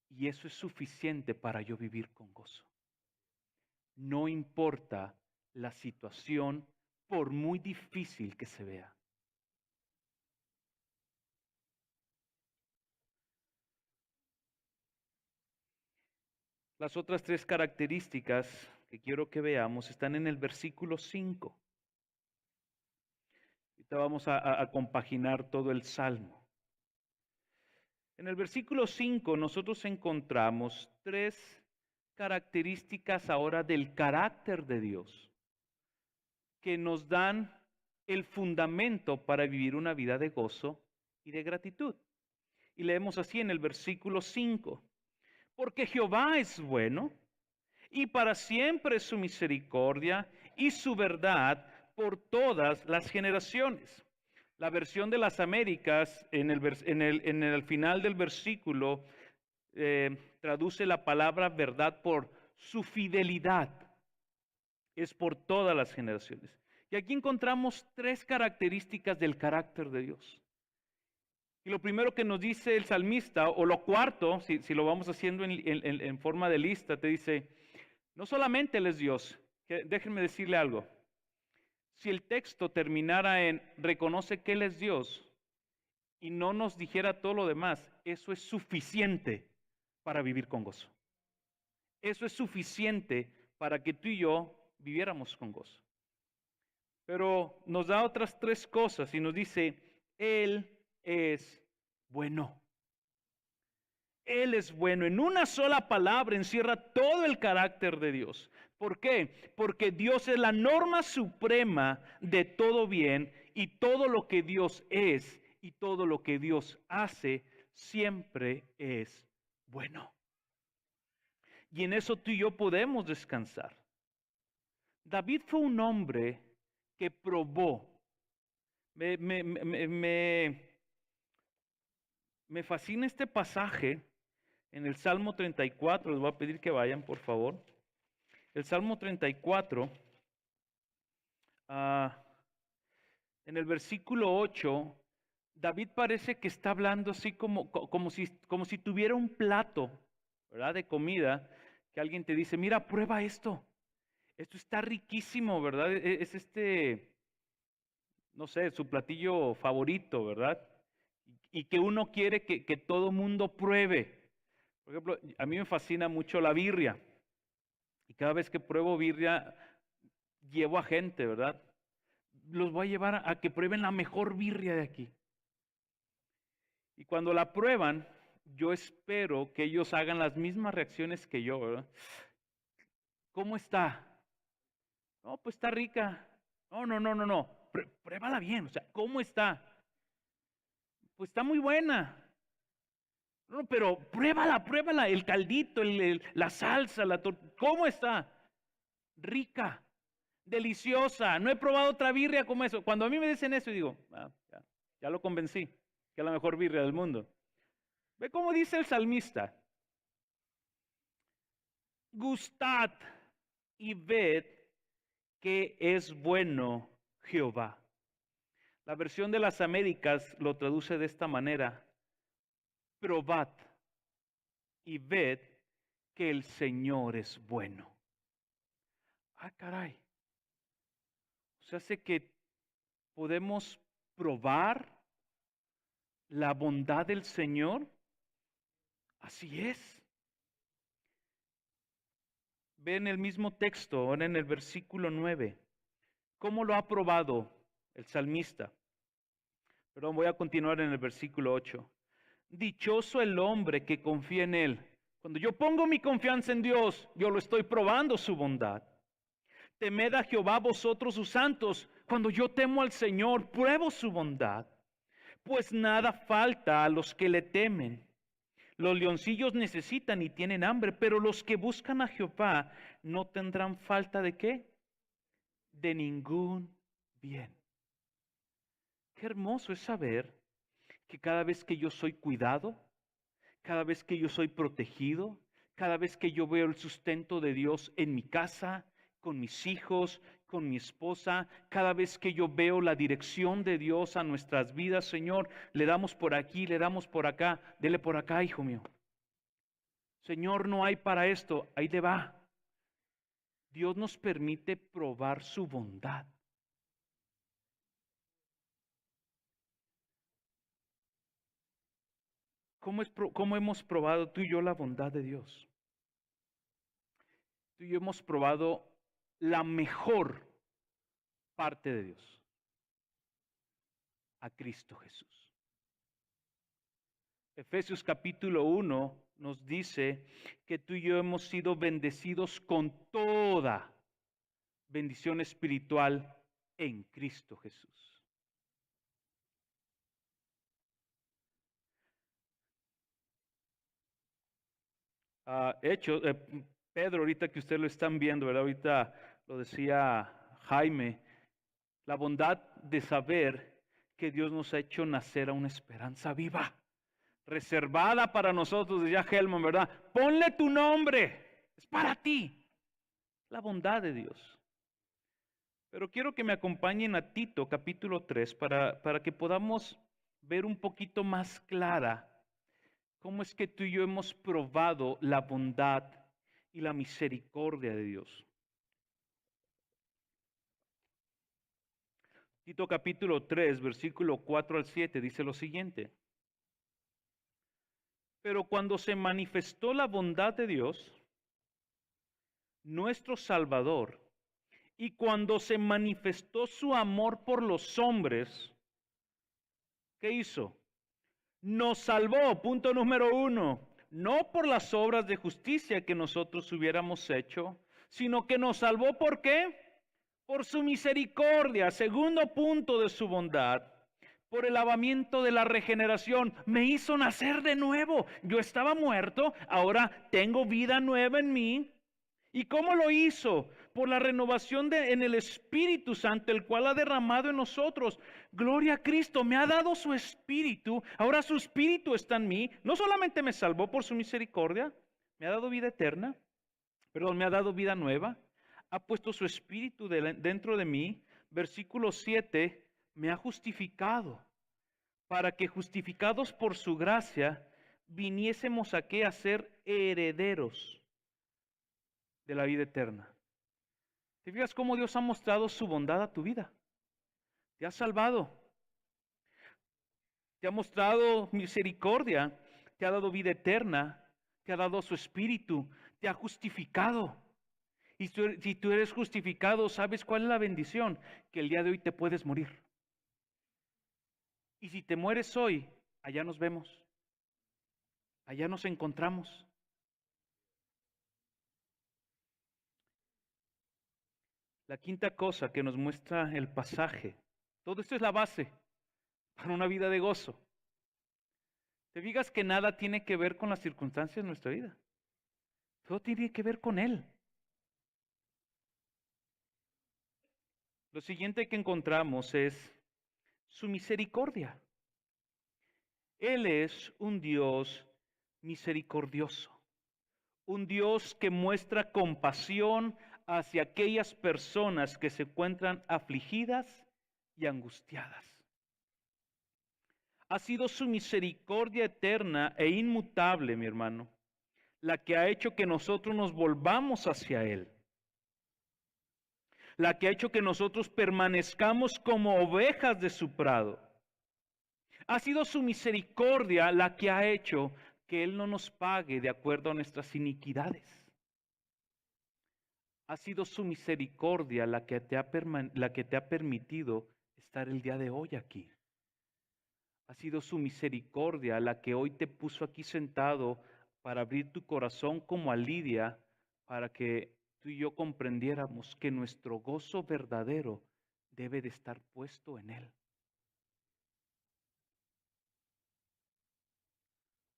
Y eso es suficiente para yo vivir con gozo. No importa la situación, por muy difícil que se vea. Las otras tres características que quiero que veamos están en el versículo 5. Ahorita vamos a compaginar todo el Salmo. En el versículo 5 nosotros encontramos tres características ahora del carácter de Dios que nos dan el fundamento para vivir una vida de gozo y de gratitud. Y leemos así en el versículo 5. Porque Jehová es bueno y para siempre es su misericordia y su verdad por todas las generaciones. La versión de las Américas en el final del versículo traduce la palabra verdad por su fidelidad. Es por todas las generaciones. Y aquí encontramos tres características del carácter de Dios. Y lo primero que nos dice el salmista, o lo cuarto, si lo vamos haciendo en forma de lista, te dice, no solamente Él es Dios, déjenme decirle algo. Si el texto terminara en reconoce que Él es Dios y no nos dijera todo lo demás, eso es suficiente para vivir con gozo. Eso es suficiente para que tú y yo viviéramos con gozo. Pero nos da otras tres cosas y nos dice, Él es bueno. Él es bueno. En una sola palabra encierra todo el carácter de Dios. ¿Por qué? Porque Dios es la norma suprema de todo bien y todo lo que Dios es y todo lo que Dios hace siempre es bueno. Y en eso tú y yo podemos descansar. David fue un hombre que probó. Me fascina este pasaje en el Salmo 34. Les voy a pedir que vayan, por favor. El Salmo 34, en el versículo 8, David parece que está hablando así como si tuviera un plato, ¿verdad?, de comida, que alguien te dice, mira, prueba esto. Esto está riquísimo, ¿verdad? Es no sé, su platillo favorito, ¿verdad? Y que uno quiere que todo mundo pruebe. Por ejemplo, a mí me fascina mucho la birria. Y cada vez que pruebo birria, llevo a gente, ¿verdad? los voy a llevar a que prueben la mejor birria de aquí. Y cuando la prueban, yo espero que ellos hagan las mismas reacciones que yo, ¿verdad? ¿Cómo está? No, pues está rica. No, no, no, no, no. Pruébala bien. O sea, ¿cómo está? Pues está muy buena. No, pero pruébala, pruébala. El caldito, la salsa, ¿cómo está? Rica, deliciosa. No he probado otra birria como eso. Cuando a mí me dicen eso, digo, ya lo convencí, que es la mejor birria del mundo. Ve cómo dice el salmista. Gustad y ved que es bueno Jehová. La versión de las Américas lo traduce de esta manera. Probad y ved que el Señor es bueno. Ah, caray. O sea, hace que podemos probar la bondad del Señor. Así es. Ve en el mismo texto, ahora en el versículo 9, cómo lo ha probado el salmista. Perdón, voy a continuar en el versículo 8. Dichoso el hombre que confía en Él. Cuando yo pongo mi confianza en Dios, yo lo estoy probando su bondad. Temed a Jehová vosotros sus santos. Cuando yo temo al Señor, pruebo su bondad. Pues nada falta a los que le temen. Los leoncillos necesitan y tienen hambre, pero los que buscan a Jehová no tendrán falta de ¿qué? De ningún bien. Qué hermoso es saber que cada vez que yo soy cuidado, cada vez que yo soy protegido, cada vez que yo veo el sustento de Dios en mi casa, con mis hijos, con mi esposa, cada vez que yo veo la dirección de Dios a nuestras vidas, Señor, le damos por aquí, le damos por acá, dele por acá, hijo mío. Señor, no hay para esto, ahí te va. Dios nos permite probar su bondad. ¿Cómo hemos probado tú y yo la bondad de Dios? Tú y yo hemos probado la mejor parte de Dios, a Cristo Jesús. Efesios capítulo 1 nos dice que tú y yo hemos sido bendecidos con toda bendición espiritual en Cristo Jesús. Pedro, ahorita que ustedes lo están viendo, ¿verdad? Ahorita lo decía Jaime, la bondad de saber que Dios nos ha hecho nacer a una esperanza viva, reservada para nosotros, decía Helman, ¿verdad? Ponle tu nombre, es para ti, la bondad de Dios. Pero quiero que me acompañen a Tito capítulo 3 para que podamos ver un poquito más clara cómo es que tú y yo hemos probado la bondad y la misericordia de Dios. Tito capítulo 3, versículo 4 al 7 dice lo siguiente. Pero cuando se manifestó la bondad de Dios, nuestro Salvador, y cuando se manifestó su amor por los hombres, ¿qué hizo? Nos salvó, punto número 1, no por las obras de justicia que nosotros hubiéramos hecho, sino que nos salvó ¿por qué? Por su misericordia, segundo punto de su bondad, por el lavamiento de la regeneración, me hizo nacer de nuevo. Yo estaba muerto, ahora tengo vida nueva en mí. ¿Y cómo lo hizo? Por la renovación en el Espíritu Santo, el cual ha derramado en nosotros. Gloria a Cristo, me ha dado su Espíritu. Ahora su Espíritu está en mí. No solamente me salvó por su misericordia, me ha dado vida eterna. Perdón, me ha dado vida nueva. Ha puesto su Espíritu dentro de mí. Versículo 7, me ha justificado. Para que justificados por su gracia, viniésemos aquí a ser herederos de la vida eterna. ¿Te fijas cómo Dios ha mostrado su bondad a tu vida? Te ha salvado. Te ha mostrado misericordia. Te ha dado vida eterna. Te ha dado su espíritu. Te ha justificado. Y si tú eres justificado, ¿sabes cuál es la bendición? Que el día de hoy te puedes morir. Y si te mueres hoy, allá nos vemos, allá nos encontramos. La quinta cosa que nos muestra el pasaje, todo esto es la base para una vida de gozo. Te digas que nada tiene que ver con las circunstancias de nuestra vida. Todo tiene que ver con Él. Lo siguiente que encontramos es su misericordia. Él es un Dios misericordioso, un Dios que muestra compasión hacia aquellas personas que se encuentran afligidas y angustiadas. Ha sido su misericordia eterna e inmutable, mi hermano, la que ha hecho que nosotros nos volvamos hacia Él, la que ha hecho que nosotros permanezcamos como ovejas de su prado. Ha sido su misericordia la que ha hecho que Él no nos pague de acuerdo a nuestras iniquidades. Ha sido su misericordia la que te ha permitido estar el día de hoy aquí. Ha sido su misericordia la que hoy te puso aquí sentado para abrir tu corazón como a Lidia, para que tú y yo comprendiéramos que nuestro gozo verdadero debe de estar puesto en Él.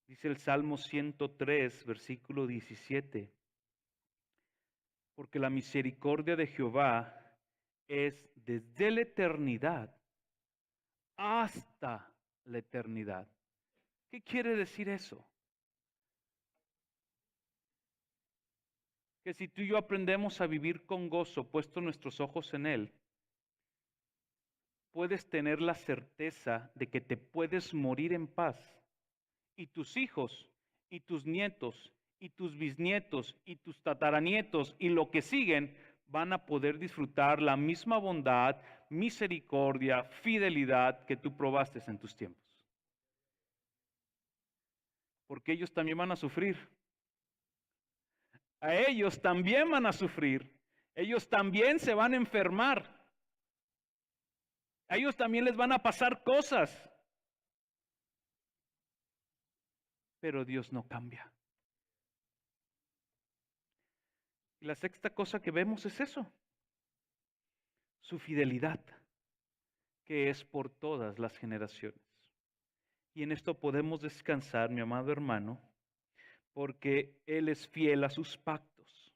Dice el Salmo 103, versículo 17, porque la misericordia de Jehová es desde la eternidad hasta la eternidad. ¿Qué quiere decir eso? Que si tú y yo aprendemos a vivir con gozo, puesto nuestros ojos en Él, puedes tener la certeza de que te puedes morir en paz. Y tus hijos, y tus nietos, y tus bisnietos, y tus tataranietos, y lo que siguen, van a poder disfrutar la misma bondad, misericordia, fidelidad que tú probaste en tus tiempos. Porque ellos también van a sufrir. A ellos también van a sufrir. Ellos también se van a enfermar. A ellos también les van a pasar cosas. Pero Dios no cambia. Y la sexta cosa que vemos es eso. Su fidelidad, que es por todas las generaciones. Y en esto podemos descansar, mi amado hermano, porque Él es fiel a sus pactos.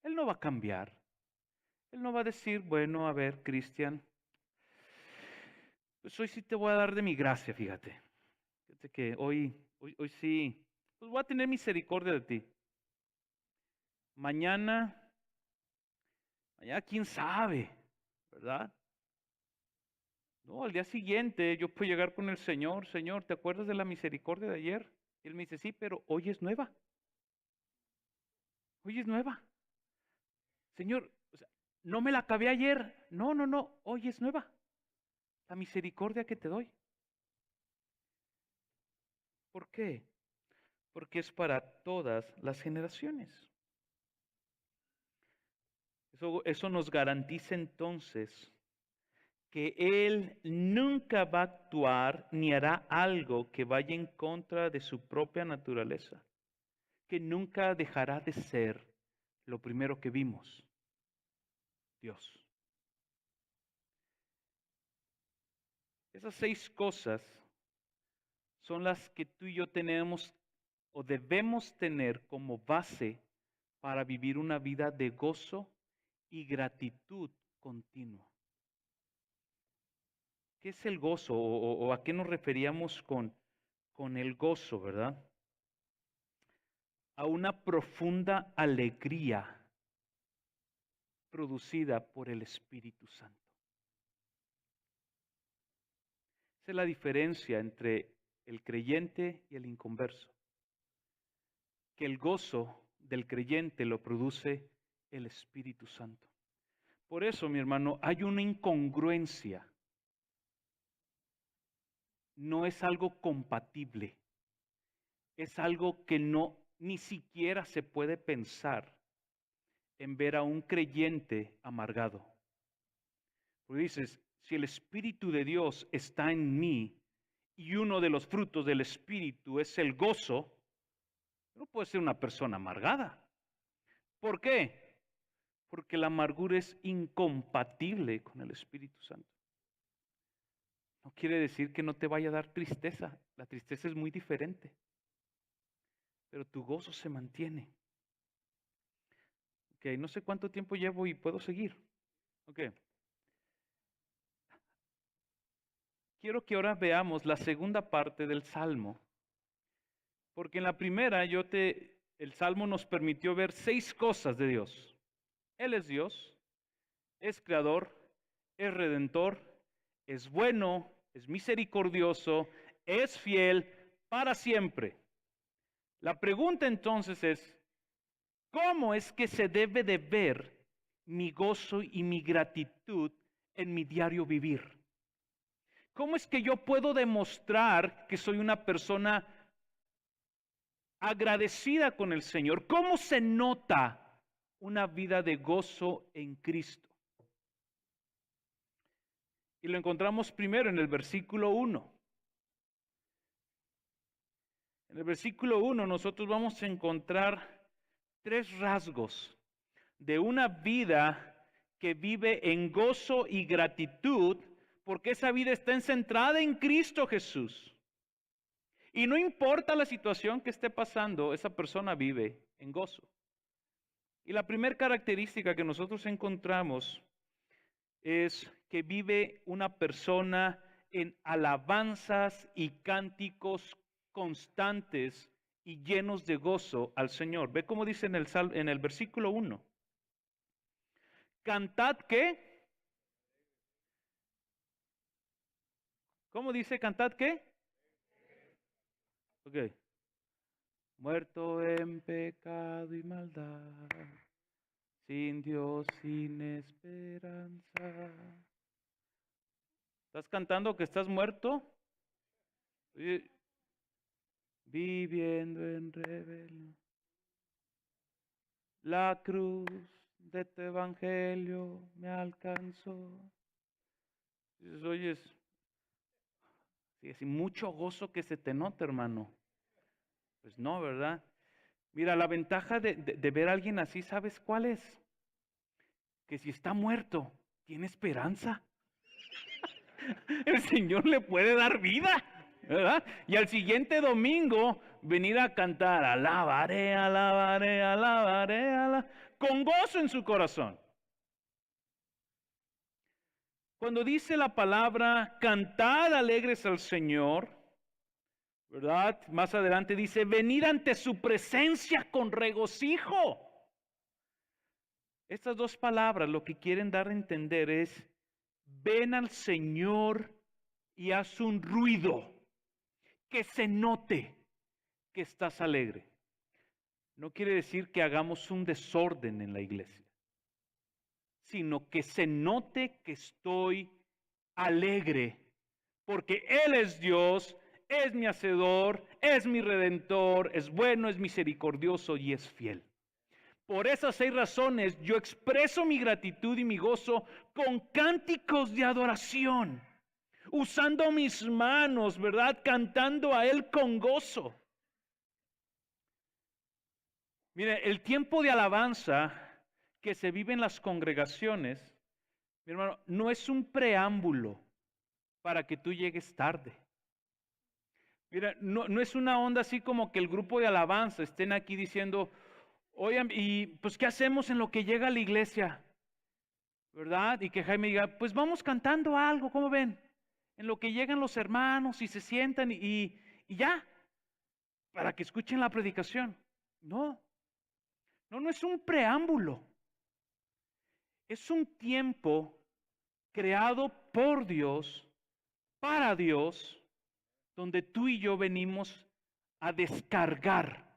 Él no va a cambiar. Él no va a decir, bueno, a ver, Cristian, pues hoy sí te voy a dar de mi gracia, fíjate. Fíjate que hoy sí, pues voy a tener misericordia de ti. Mañana quién sabe, ¿verdad? No, al día siguiente yo puedo llegar con el Señor, Señor, ¿te acuerdas de la misericordia de ayer? Y Él me dice, sí, pero hoy es nueva. Hoy es nueva. Señor, o sea, no me la acabé ayer. No, no, no, hoy es nueva. La misericordia que te doy. ¿Por qué? Porque es para todas las generaciones. Eso nos garantiza entonces que Él nunca va a actuar ni hará algo que vaya en contra de su propia naturaleza, que nunca dejará de ser lo primero que vimos, Dios. Esas 6 cosas son las que tú y yo tenemos o debemos tener como base para vivir una vida de gozo y gratitud continua. ¿Qué es el gozo o a qué nos referíamos con el gozo, verdad? A una profunda alegría producida por el Espíritu Santo. Esa es la diferencia entre el creyente y el inconverso. Que el gozo del creyente lo produce el Espíritu Santo. Por eso, mi hermano, hay una incongruencia. No es algo compatible. Es algo que no ni siquiera se puede pensar en ver a un creyente amargado. Porque dices, si el Espíritu de Dios está en mí y uno de los frutos del Espíritu es el gozo, no puede ser una persona amargada. ¿Por qué? Porque la amargura es incompatible con el Espíritu Santo. No quiere decir que no te vaya a dar tristeza. La tristeza es muy diferente. Pero tu gozo se mantiene. Ok, no sé cuánto tiempo llevo y puedo seguir. Ok. Quiero que ahora veamos la segunda parte del Salmo. Porque en la primera el Salmo nos permitió ver 6 cosas de Dios. Él es Dios, es creador, es redentor, es bueno, es misericordioso, es fiel para siempre. La pregunta entonces es, ¿cómo es que se debe de ver mi gozo y mi gratitud en mi diario vivir? ¿Cómo es que yo puedo demostrar que soy una persona agradecida con el Señor? ¿Cómo se nota una vida de gozo en Cristo? Y lo encontramos primero en el versículo 1. En el versículo 1 nosotros vamos a encontrar 3 rasgos de una vida que vive en gozo y gratitud, porque esa vida está centrada en Cristo Jesús. Y no importa la situación que esté pasando, esa persona vive en gozo. Y la primera característica que nosotros encontramos es que vive una persona en alabanzas y cánticos constantes y llenos de gozo al Señor. Ve cómo dice en el versículo 1. Cantad, ¿qué? ¿Cómo dice cantad qué? Ok. Muerto en pecado y maldad, sin Dios, sin esperanza. ¿Estás cantando que estás muerto? Viviendo en rebelión. La cruz de tu evangelio me alcanzó. Dices, oyes, sí, así mucho gozo que se te nota, hermano. Pues no, ¿verdad? Mira, la ventaja de ver a alguien así, ¿sabes cuál es? Que si está muerto, tiene esperanza. El Señor le puede dar vida, ¿verdad? Y al siguiente domingo venir a cantar, alabaré, alabaré, alabaré, alabaré, con gozo en su corazón. Cuando dice la palabra, cantad alegres al Señor, ¿verdad? Más adelante dice, venid ante su presencia con regocijo. Estas 2 palabras lo que quieren dar a entender es, ven al Señor y haz un ruido que se note que estás alegre. No quiere decir que hagamos un desorden en la iglesia, sino que se note que estoy alegre, porque Él es Dios, es mi hacedor, es mi redentor, es bueno, es misericordioso y es fiel. Por esas 6 razones yo expreso mi gratitud y mi gozo con cánticos de adoración, usando mis manos, ¿verdad? Cantando a Él con gozo. Mire, el tiempo de alabanza que se vive en las congregaciones, mi hermano, no es un preámbulo para que tú llegues tarde. Mira, no es una onda así como que el grupo de alabanza estén aquí diciendo, oigan, y pues ¿qué hacemos en lo que llega a la iglesia? ¿Verdad? Y que Jaime diga, pues vamos cantando algo, ¿cómo ven? En lo que llegan los hermanos y se sientan y ya, para que escuchen la predicación. No es un preámbulo. Es un tiempo creado por Dios, para Dios, donde tú y yo venimos a descargar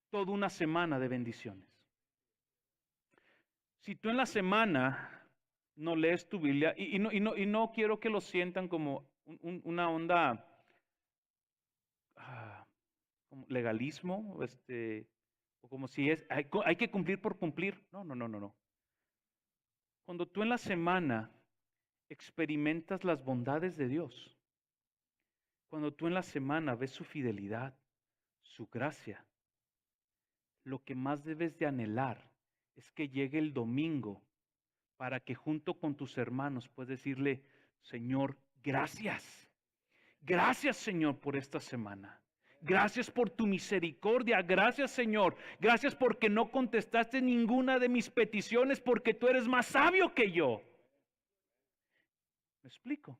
toda una semana de bendiciones. Si tú en la semana no lees tu Biblia, y no quiero que lo sientan como una onda como legalismo, O como si hay que cumplir por cumplir. No, no, no, no, no. Cuando tú en la semana experimentas las bondades de Dios, cuando tú en la semana ves su fidelidad, su gracia, lo que más debes de anhelar es que llegue el domingo para que junto con tus hermanos puedas decirle, Señor, gracias. Gracias, Señor, por esta semana. Gracias por tu misericordia. Gracias, Señor. Gracias porque no contestaste ninguna de mis peticiones porque tú eres más sabio que yo. ¿Me explico?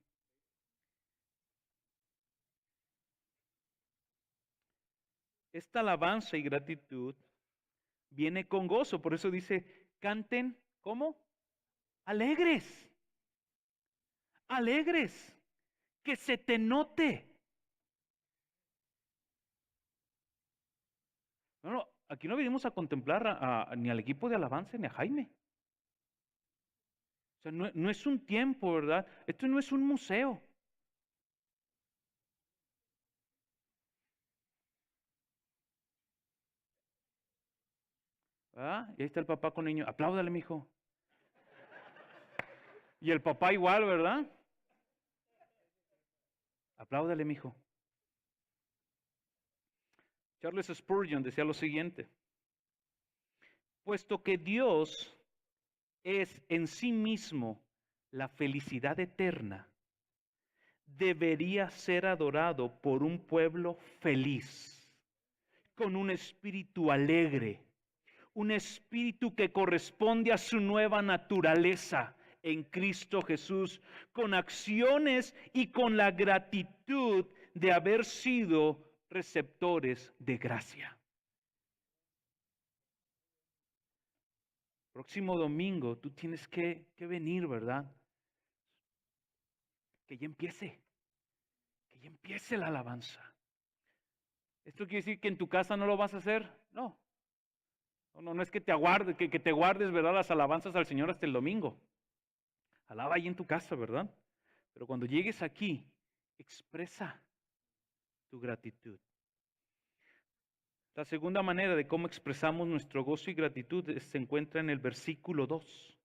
Esta alabanza y gratitud viene con gozo. Por eso dice, canten, ¿cómo? Alegres. Alegres. Que se te note. No, no, aquí no venimos a contemplar ni al equipo de alabanza ni a Jaime. O sea, no es un tiempo, ¿verdad? Esto no es un museo. ¿Verdad? Y ahí está el papá con el niño. Apláudale, mijo. Y el papá igual, ¿verdad? Apláudale, mijo. Charles Spurgeon decía lo siguiente. Puesto que Dios es en sí mismo la felicidad eterna, debería ser adorado por un pueblo feliz, con un espíritu alegre, un espíritu que corresponde a su nueva naturaleza en Cristo Jesús, con acciones y con la gratitud de haber sido receptores de gracia. Próximo domingo tú tienes que venir, ¿verdad? Que ya empiece la alabanza. ¿Esto quiere decir que en tu casa no lo vas a hacer? No. No es que te aguardes, que te guardes, ¿verdad? Las alabanzas al Señor hasta el domingo. Alaba ahí en tu casa, ¿verdad? Pero cuando llegues aquí, expresa tu gratitud. La segunda manera de cómo expresamos nuestro gozo y gratitud se encuentra en el versículo 2.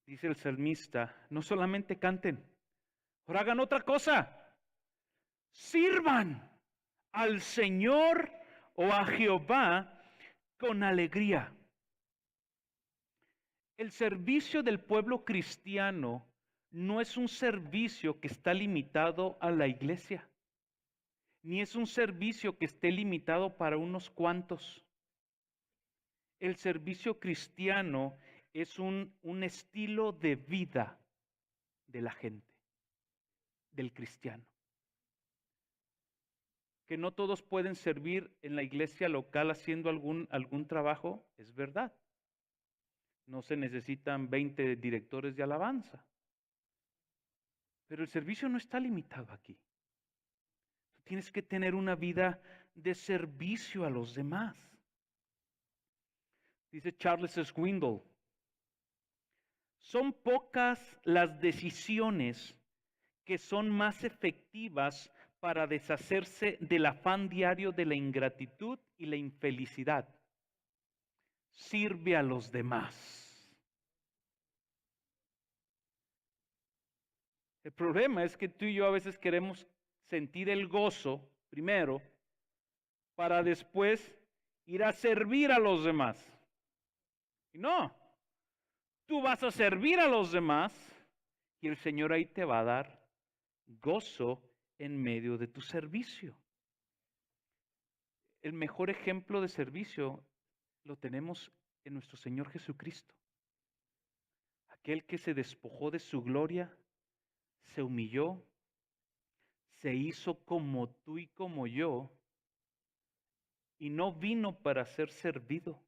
Dice el salmista, no solamente canten, ahora hagan otra cosa. Sirvan al Señor o a Jehová con alegría. El servicio del pueblo cristiano no es un servicio que está limitado a la iglesia, ni es un servicio que esté limitado para unos cuantos. El servicio cristiano es un estilo de vida de la gente, del cristiano. Que no todos pueden servir en la iglesia local haciendo algún trabajo, es verdad. No se necesitan 20 directores de alabanza. Pero el servicio no está limitado aquí. Tú tienes que tener una vida de servicio a los demás. Dice Charles Swindoll, son pocas las decisiones que son más efectivas para deshacerse del afán diario de la ingratitud y la infelicidad. Sirve a los demás. El problema es que tú y yo a veces queremos sentir el gozo primero para después ir a servir a los demás. Y no, tú vas a servir a los demás y el Señor ahí te va a dar gozo en medio de tu servicio. El mejor ejemplo de servicio lo tenemos en nuestro Señor Jesucristo. Aquel que se despojó de su gloria, se humilló, se hizo como tú y como yo, y no vino para ser servido,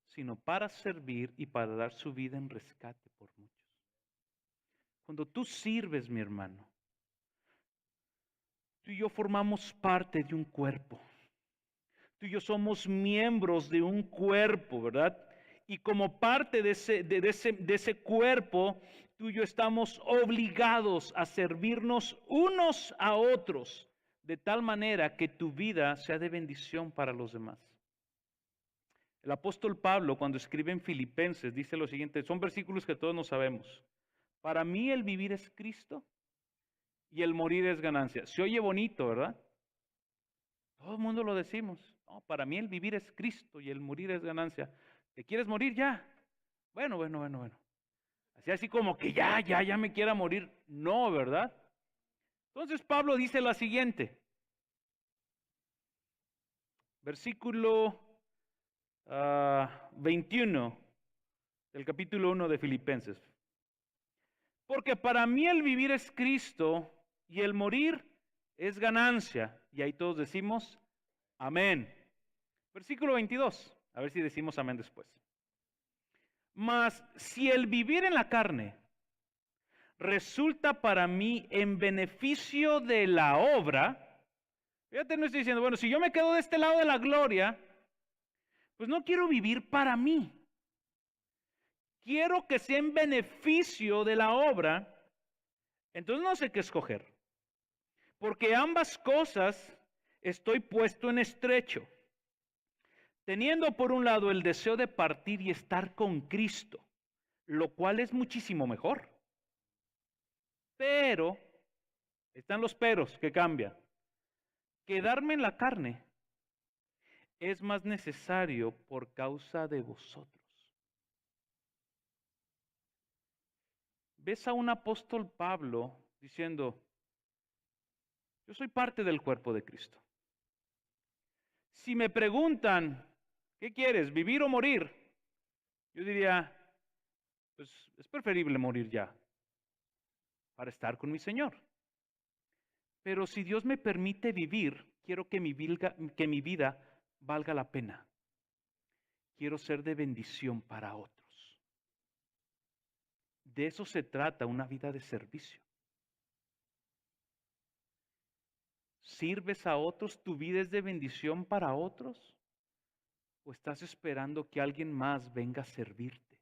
sino para servir y para dar su vida en rescate por muchos. Cuando tú sirves, mi hermano, tú y yo formamos parte de un cuerpo. Tú y yo somos miembros de un cuerpo, ¿verdad? Y como parte de ese cuerpo, tú y yo estamos obligados a servirnos unos a otros, de tal manera que tu vida sea de bendición para los demás. El apóstol Pablo, cuando escribe en Filipenses, dice lo siguiente, son versículos que todos nos sabemos. Para mí el vivir es Cristo y el morir es ganancia. Se oye bonito, ¿verdad? Todo el mundo lo decimos. No, para mí el vivir es Cristo y el morir es ganancia. ¿Te quieres morir ya? Bueno. Así como que ya me quiera morir. No, ¿verdad? Entonces Pablo dice la siguiente. Versículo 21 del capítulo 1 de Filipenses. Porque para mí el vivir es Cristo y el morir es ganancia. Y ahí todos decimos amén. Versículo 22. A ver si decimos amén después. Mas si el vivir en la carne resulta para mí en beneficio de la obra, fíjate, no estoy diciendo, bueno, si yo me quedo de este lado de la gloria, pues no quiero vivir para mí. Quiero que sea en beneficio de la obra. Entonces no sé qué escoger. Porque ambas cosas estoy puesto en estrecho. Teniendo por un lado el deseo de partir y estar con Cristo, lo cual es muchísimo mejor. Pero, están los peros que cambian. Quedarme en la carne es más necesario por causa de vosotros. Ves a un apóstol Pablo diciendo, yo soy parte del cuerpo de Cristo. Si me preguntan, ¿qué quieres, vivir o morir? Yo diría, pues es preferible morir ya para estar con mi Señor. Pero si Dios me permite vivir, quiero que mi vida valga la pena. Quiero ser de bendición para otros. De eso se trata una vida de servicio. ¿Sirves a otros? ¿Tu vida es de bendición para otros? ¿O estás esperando que alguien más venga a servirte?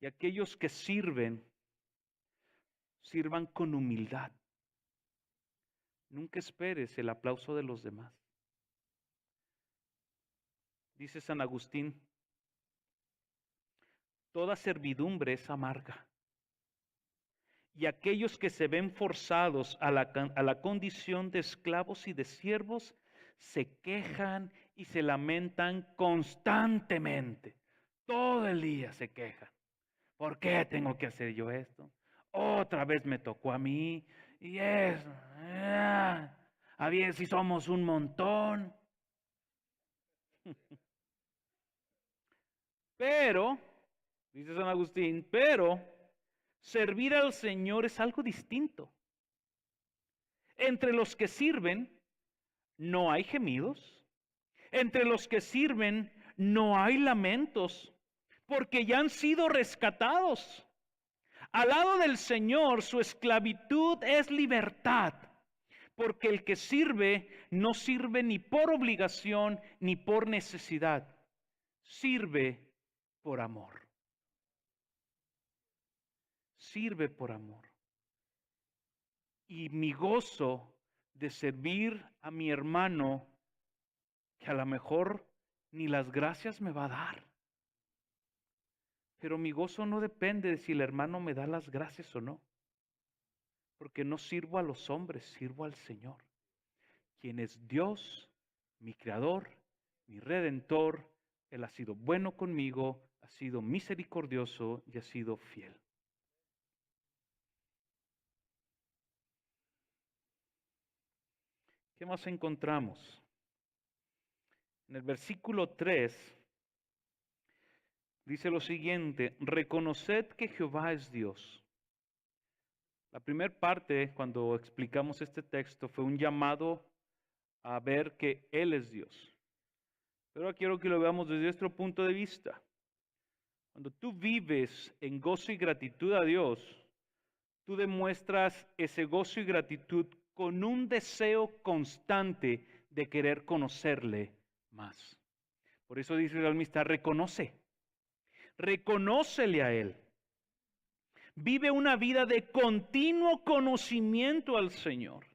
Y aquellos que sirvan con humildad. Nunca esperes el aplauso de los demás. Dice San Agustín, toda servidumbre es amarga. Y aquellos que se ven forzados a la condición de esclavos y de siervos, se quejan y se lamentan constantemente. Todo el día se quejan. ¿Por qué tengo que hacer yo esto? Otra vez me tocó a mí. Y eso. A ver si somos un montón. Pero, dice San Agustín, pero servir al Señor es algo distinto. Entre los que sirven no hay gemidos. Entre los que sirven no hay lamentos, porque ya han sido rescatados. Al lado del Señor, su esclavitud es libertad, porque el que sirve no sirve ni por obligación ni por necesidad, sirve por amor. Sirve por amor. Y mi gozo de servir a mi hermano, que a lo mejor ni las gracias me va a dar. Pero mi gozo no depende de si el hermano me da las gracias o no. Porque no sirvo a los hombres, sirvo al Señor, quien es Dios, mi creador, mi redentor. Él ha sido bueno conmigo, ha sido misericordioso y ha sido fiel. ¿Qué más encontramos? En el versículo 3 dice lo siguiente, reconoced que Jehová es Dios. La primera parte, cuando explicamos este texto, fue un llamado a ver que Él es Dios. Pero ahora quiero que lo veamos desde nuestro punto de vista. Cuando tú vives en gozo y gratitud a Dios, tú demuestras ese gozo y gratitud con un deseo constante de querer conocerle más. Por eso dice el salmista, reconócele a Él. Vive una vida de continuo conocimiento al Señor.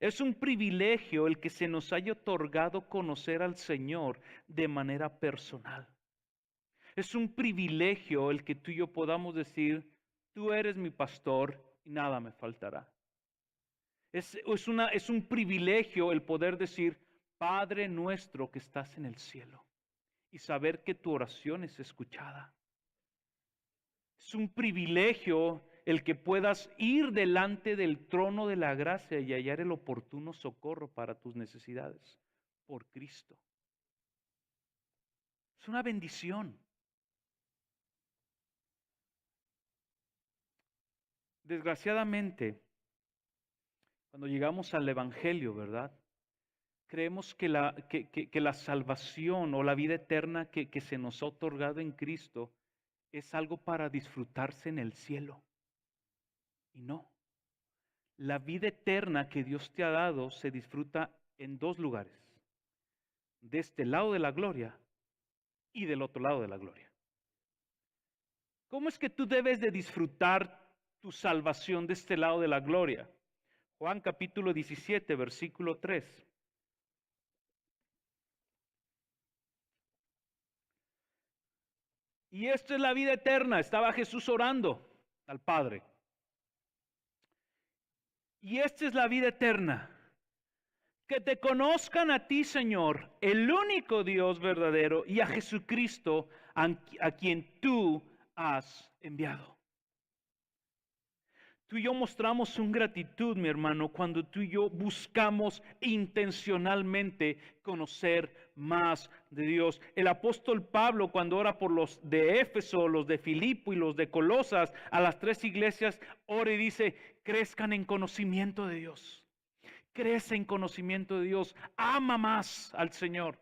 Es un privilegio el que se nos haya otorgado conocer al Señor de manera personal. Es un privilegio el que tú y yo podamos decir, tú eres mi pastor y nada me faltará. Es un privilegio el poder decir, Padre nuestro que estás en el cielo, y saber que tu oración es escuchada. Es un privilegio el que puedas ir delante del trono de la gracia y hallar el oportuno socorro para tus necesidades por Cristo. Es una bendición. Desgraciadamente, cuando llegamos al Evangelio, ¿verdad? Creemos que la salvación o la vida eterna que se nos ha otorgado en Cristo es algo para disfrutarse en el cielo. Y no. La vida eterna que Dios te ha dado se disfruta en dos lugares. De este lado de la gloria y del otro lado de la gloria. ¿Cómo es que tú debes de disfrutar tu salvación de este lado de la gloria? Juan capítulo 17, versículo 3. Y esto es la vida eterna. Estaba Jesús orando al Padre. Y esta es la vida eterna. Que te conozcan a ti, Señor, el único Dios verdadero, y a Jesucristo, a quien tú has enviado. Tú y yo mostramos una gratitud, mi hermano, cuando tú y yo buscamos intencionalmente conocer más de Dios. El apóstol Pablo, cuando ora por los de Éfeso, los de Filipo y los de Colosas, a las tres iglesias, ora y dice, crezcan en conocimiento de Dios. Crece en conocimiento de Dios. Ama más al Señor.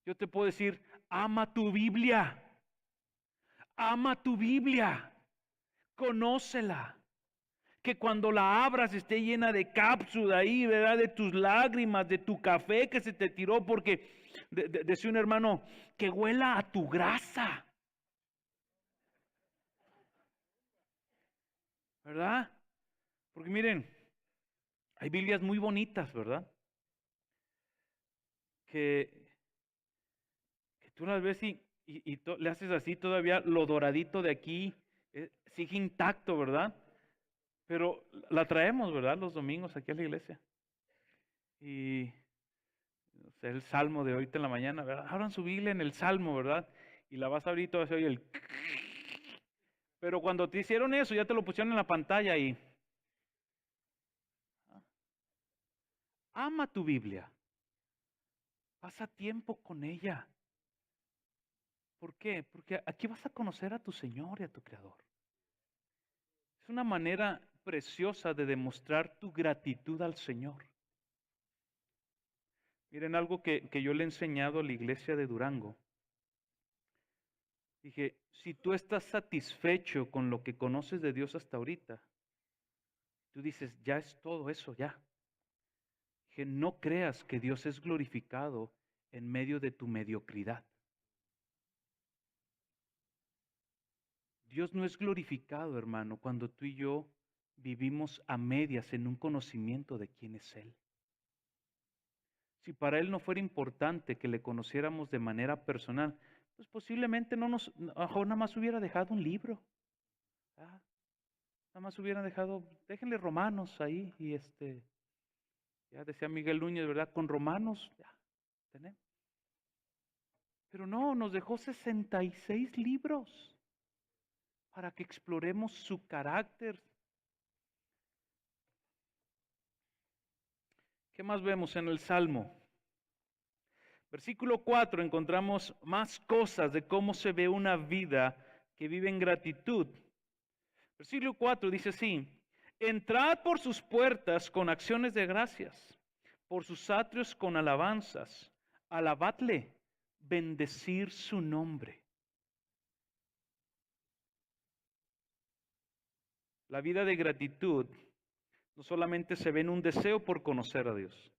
Yo te puedo decir, ama tu Biblia. Ama tu Biblia. Conócela. Que cuando la abras esté llena de cápsula ahí, ¿verdad? De tus lágrimas, de tu café que se te tiró, porque decía un hermano, que huela a tu grasa. ¿Verdad? Porque miren, hay Biblias muy bonitas, ¿verdad? Que tú las ves y le haces así todavía, lo doradito de aquí sigue intacto, ¿verdad? Pero la traemos, ¿verdad? Los domingos aquí a la iglesia. Y o sea, el salmo de ahorita en la mañana, ¿verdad? Abran su Biblia en el salmo, ¿verdad? Y la vas a abrir y todo se oye el... Pero cuando te hicieron eso, ya te lo pusieron en la pantalla y... Ama tu Biblia. Pasa tiempo con ella. ¿Por qué? Porque aquí vas a conocer a tu Señor y a tu Creador. Es una manera preciosa de demostrar tu gratitud al Señor. Miren algo que yo le he enseñado a la iglesia de Durango. Dije, si tú estás satisfecho con lo que conoces de Dios hasta ahorita, tú dices, ya es todo eso, ya. Dije, no creas que Dios es glorificado en medio de tu mediocridad. Dios no es glorificado, hermano, cuando tú y yo vivimos a medias en un conocimiento de quién es Él. Si para Él no fuera importante que le conociéramos de manera personal, pues posiblemente nada más hubiera dejado un libro. ¿Verdad? Nada más hubiera dejado, déjenle Romanos ahí y ya decía Miguel Núñez, ¿verdad? Con Romanos, ya, tenemos. Pero no, nos dejó 66 libros para que exploremos su carácter. ¿Qué más vemos en el Salmo? Versículo 4 encontramos más cosas de cómo se ve una vida que vive en gratitud. Versículo 4 dice así, entrad por sus puertas con acciones de gracias, por sus atrios con alabanzas, alabadle, bendecir su nombre. La vida de gratitud no solamente se ve en un deseo por conocer a Dios,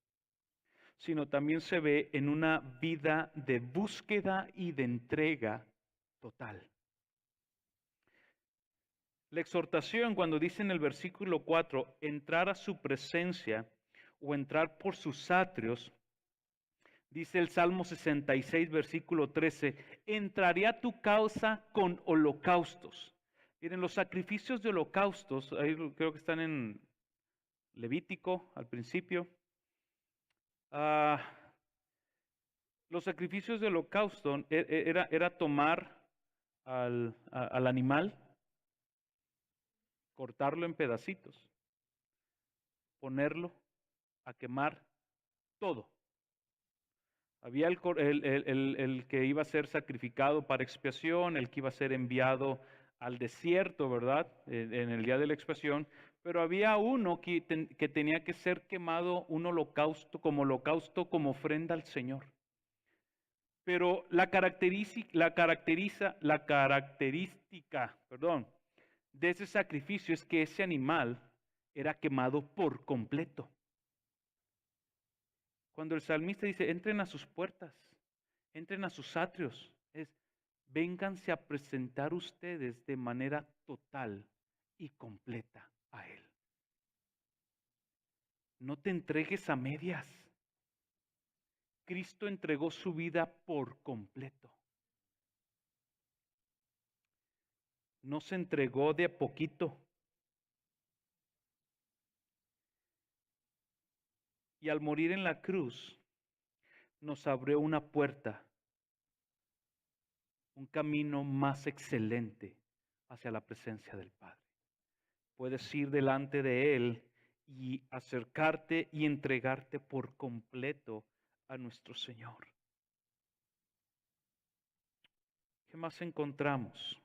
sino también se ve en una vida de búsqueda y de entrega total. La exhortación cuando dice en el versículo 4, entrar a su presencia, o entrar por sus atrios, dice el Salmo 66, versículo 13, entraré a tu causa con holocaustos. Miren, los sacrificios de holocaustos, ahí creo que están en Levítico al principio. Los sacrificios de holocausto era tomar al animal, cortarlo en pedacitos, ponerlo a quemar todo. Había el que iba a ser sacrificado para expiación, el que iba a ser enviado al desierto, ¿verdad? En el día de la expiación, pero había uno que tenía que ser quemado, un holocausto, como ofrenda al Señor. Pero la característica, perdón, de ese sacrificio es que ese animal era quemado por completo. Cuando el salmista dice, entren a sus puertas, entren a sus atrios, vénganse a presentar ustedes de manera total y completa a Él. No te entregues a medias. Cristo entregó su vida por completo. No se entregó de a poquito. Y al morir en la cruz, nos abrió una puerta, un camino más excelente hacia la presencia del Padre. Puedes ir delante de Él y acercarte y entregarte por completo a nuestro Señor. ¿Qué más encontramos?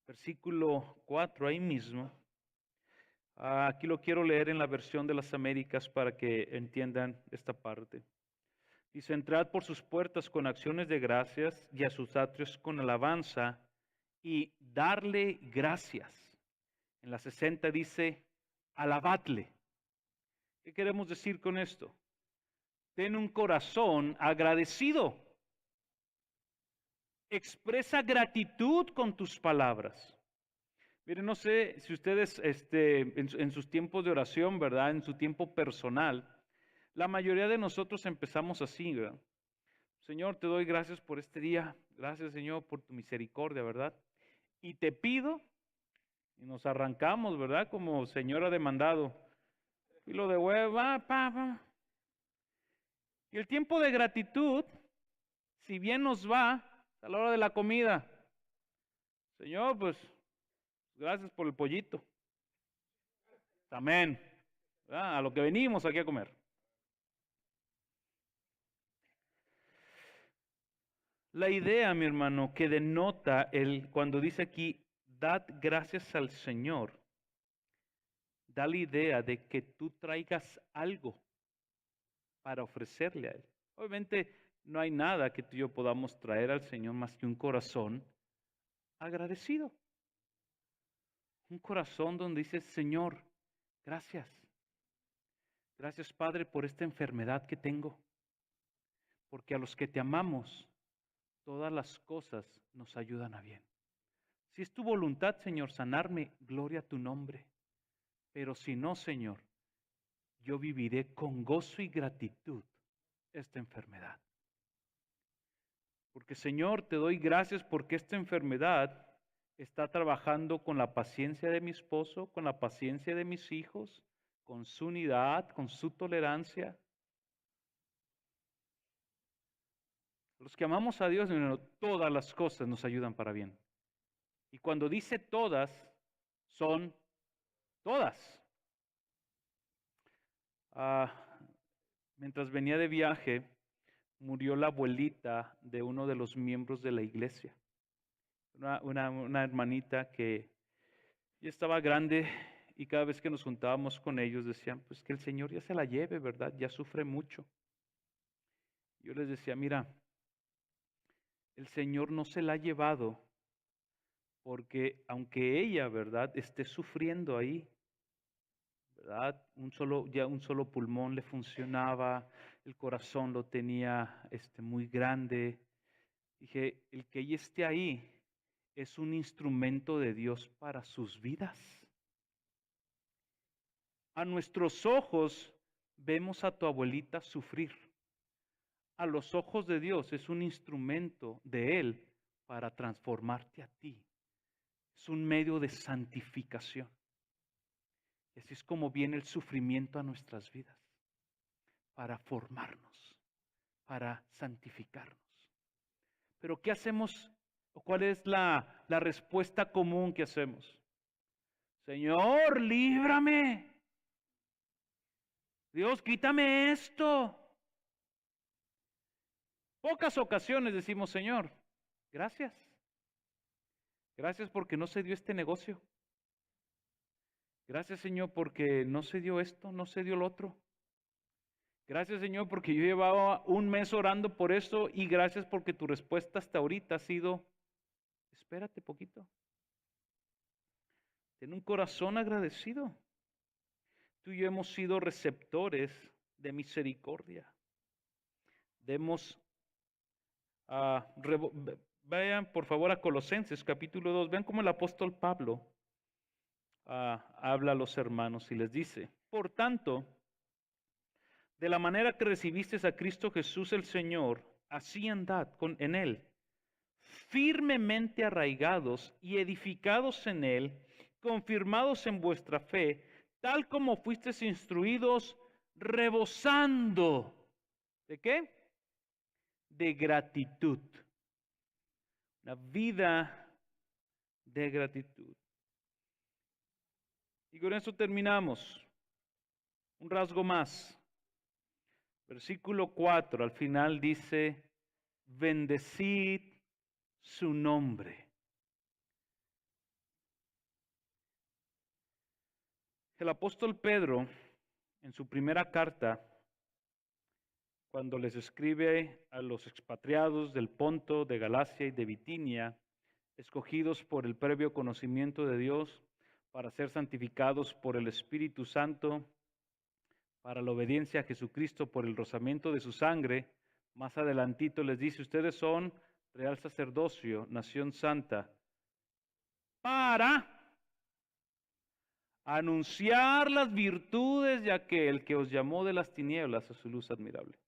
Versículo 4, ahí mismo. Aquí lo quiero leer en la versión de las Américas para que entiendan esta parte. Dice, entrad por sus puertas con acciones de gracias y a sus atrios con alabanza y darle gracias. En la 60 dice, alabadle. ¿Qué queremos decir con esto? Ten un corazón agradecido. Expresa gratitud con tus palabras. Miren, no sé si ustedes en sus tiempos de oración, ¿verdad? En su tiempo personal, la mayoría de nosotros empezamos así, ¿verdad? Señor, te doy gracias por este día. Gracias, Señor, por tu misericordia, ¿verdad? Y te pido, y nos arrancamos, ¿verdad? Como señora demandado. Y lo de huevo, Y el tiempo de gratitud, si bien nos va a la hora de la comida, Señor, pues gracias por el pollito. Amén. A lo que venimos aquí a comer. La idea, mi hermano, que denota cuando dice aquí, dad gracias al Señor, da la idea de que tú traigas algo para ofrecerle a Él. Obviamente no hay nada que tú y yo podamos traer al Señor más que un corazón agradecido. Un corazón donde dice, Señor, gracias. Gracias, Padre, por esta enfermedad que tengo. Porque a los que te amamos, todas las cosas nos ayudan a bien. Si es tu voluntad, Señor, sanarme, gloria a tu nombre. Pero si no, Señor, yo viviré con gozo y gratitud esta enfermedad. Porque, Señor, te doy gracias porque esta enfermedad está trabajando con la paciencia de mi esposo, con la paciencia de mis hijos, con su unidad, con su tolerancia. Los que amamos a Dios, todas las cosas nos ayudan para bien. Y cuando dice todas, son todas. Mientras venía de viaje, murió la abuelita de uno de los miembros de la iglesia. Una hermanita que ya estaba grande y cada vez que nos juntábamos con ellos decían, pues que el Señor ya se la lleve, ¿verdad? Ya sufre mucho. Yo les decía, mira, el Señor no se la ha llevado porque aunque ella, ¿verdad?, esté sufriendo ahí, ¿verdad? Ya un solo pulmón le funcionaba, el corazón lo tenía muy grande. Dije, el que ella esté ahí es un instrumento de Dios para sus vidas. A nuestros ojos vemos a tu abuelita sufrir. A los ojos de Dios es un instrumento de Él para transformarte a ti. Es un medio de santificación. Y así es como viene el sufrimiento a nuestras vidas, para formarnos, para santificarnos. Pero ¿qué hacemos? ¿Cuál es la respuesta común que hacemos? Señor, líbrame. Dios, quítame esto. Pocas ocasiones decimos, Señor, gracias. Gracias porque no se dio este negocio. Gracias, Señor, porque no se dio esto, no se dio lo otro. Gracias, Señor, porque yo llevaba un mes orando por esto y gracias porque tu respuesta hasta ahorita ha sido, espérate poquito. Ten un corazón agradecido. Tú y yo hemos sido receptores de misericordia. Vayan por favor a Colosenses capítulo 2. Vean cómo el apóstol Pablo habla a los hermanos y les dice, por tanto, de la manera que recibisteis a Cristo Jesús el Señor, así andad en Él, firmemente arraigados y edificados en Él, confirmados en vuestra fe, tal como fuisteis instruidos, rebosando. ¿De qué? De gratitud. Una vida de gratitud. Y con esto terminamos. Un rasgo más. Versículo 4, al final dice, bendecid su nombre. El apóstol Pedro, en su primera carta, cuando les escribe a los expatriados del Ponto, de Galacia y de Bitinia, escogidos por el previo conocimiento de Dios, para ser santificados por el Espíritu Santo, para la obediencia a Jesucristo por el rozamiento de su sangre, más adelantito les dice, ustedes son real sacerdocio, nación santa, para anunciar las virtudes de aquel que os llamó de las tinieblas a su luz admirable.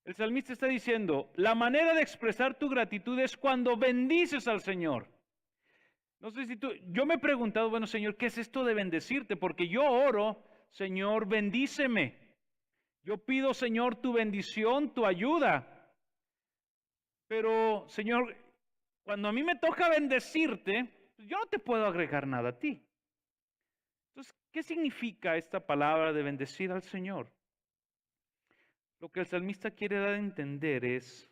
El salmista está diciendo, la manera de expresar tu gratitud es cuando bendices al Señor. No sé si yo me he preguntado, bueno, Señor, ¿qué es esto de bendecirte? Porque yo oro, Señor, bendíceme. Yo pido, Señor, tu bendición, tu ayuda. Pero, Señor, cuando a mí me toca bendecirte, yo no te puedo agregar nada a ti. Entonces, ¿qué significa esta palabra de bendecir al Señor? Lo que el salmista quiere dar a entender es,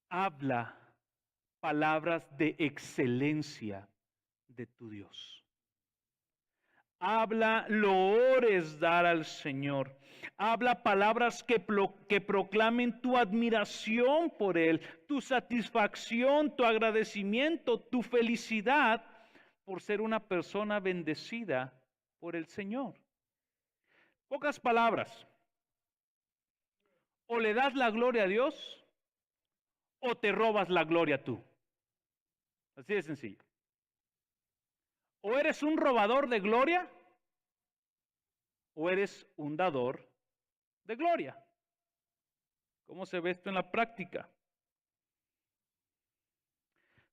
habla palabras de excelencia de tu Dios. Habla loores dar al Señor. Habla palabras que proclamen tu admiración por Él, tu satisfacción, tu agradecimiento, tu felicidad por ser una persona bendecida por el Señor. Pocas palabras. O le das la gloria a Dios o te robas la gloria tú. Así de sencillo. O eres un robador de gloria o eres un dador de gloria. ¿Cómo se ve esto en la práctica?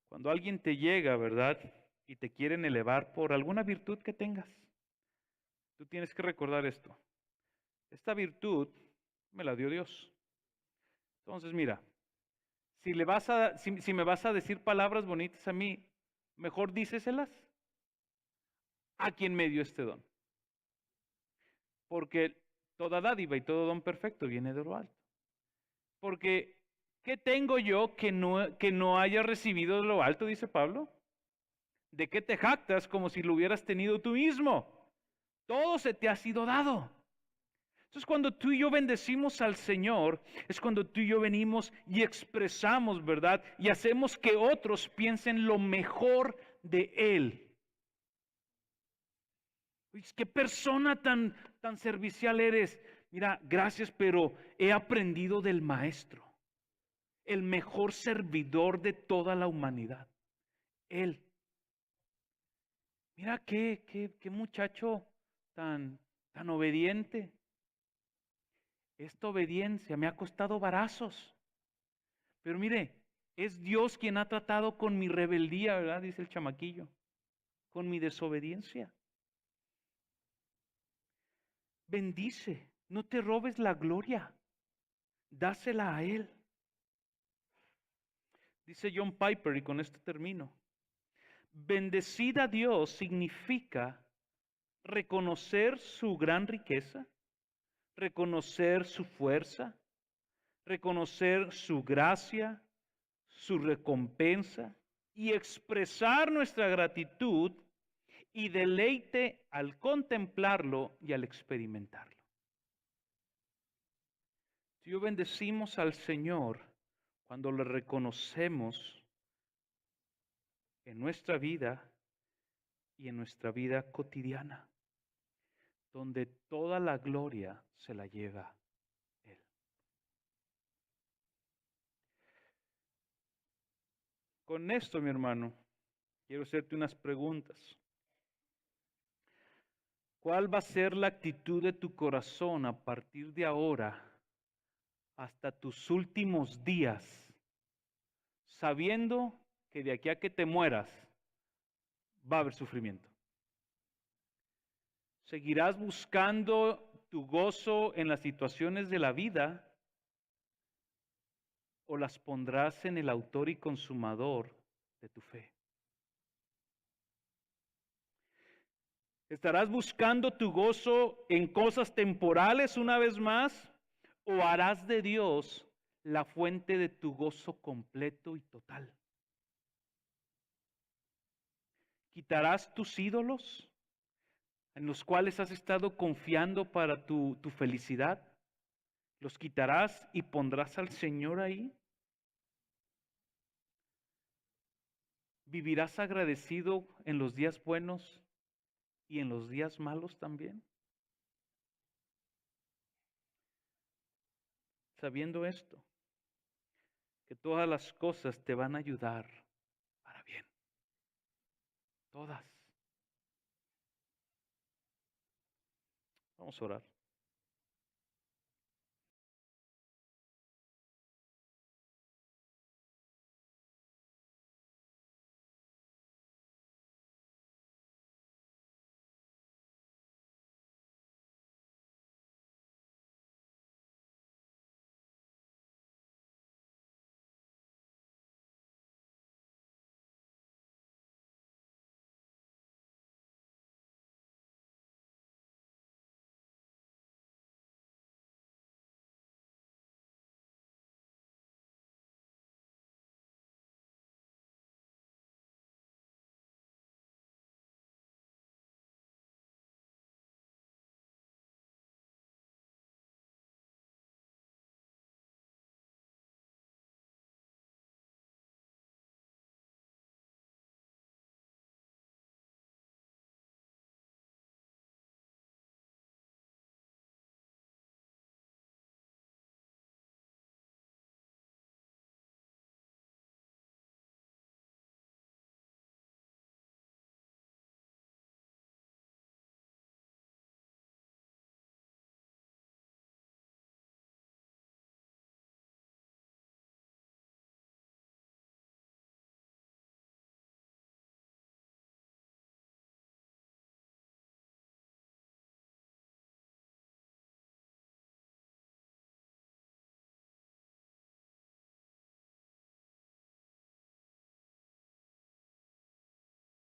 Cuando alguien te llega, ¿verdad? Y te quieren elevar por alguna virtud que tengas, tú tienes que recordar esto. Esta virtud me la dio Dios. Entonces, mira, si me vas a decir palabras bonitas a mí, mejor díceselas a quien me dio este don. Porque toda dádiva y todo don perfecto viene de lo alto. Porque, ¿qué tengo yo que no haya recibido de lo alto? Dice Pablo. ¿De qué te jactas como si lo hubieras tenido tú mismo? Todo se te ha sido dado. Entonces, cuando tú y yo bendecimos al Señor, es cuando tú y yo venimos y expresamos, ¿verdad? Y hacemos que otros piensen lo mejor de Él. ¿Qué persona tan servicial eres? Mira, gracias, pero he aprendido del Maestro, el mejor servidor de toda la humanidad. Él Mira qué muchacho tan obediente. Esta obediencia me ha costado varazos. Pero mire, es Dios quien ha tratado con mi rebeldía, ¿verdad? Dice el chamaquillo, con mi desobediencia. Bendice, no te robes la gloria, dásela a Él. Dice John Piper, y con esto termino. Bendecir a Dios significa reconocer su gran riqueza, reconocer su fuerza, reconocer su gracia, su recompensa y expresar nuestra gratitud y deleite al contemplarlo y al experimentarlo. Si yo bendecimos al Señor cuando le reconocemos en nuestra vida y en nuestra vida cotidiana, donde toda la gloria se la lleva Él. Con esto, mi hermano, quiero hacerte unas preguntas. ¿Cuál va a ser la actitud de tu corazón a partir de ahora hasta tus últimos días, sabiendo que de aquí a que te mueras va a haber sufrimiento? ¿Seguirás buscando tu gozo en las situaciones de la vida o las pondrás en el autor y consumador de tu fe? ¿Estarás buscando tu gozo en cosas temporales una vez más o harás de Dios la fuente de tu gozo completo y total? ¿Quitarás tus ídolos en los cuales has estado confiando para tu felicidad? ¿Los quitarás y pondrás al Señor ahí? ¿Vivirás agradecido en los días buenos y en los días malos también? Sabiendo esto, que todas las cosas te van a ayudar para bien. Todas. Vamos a orar.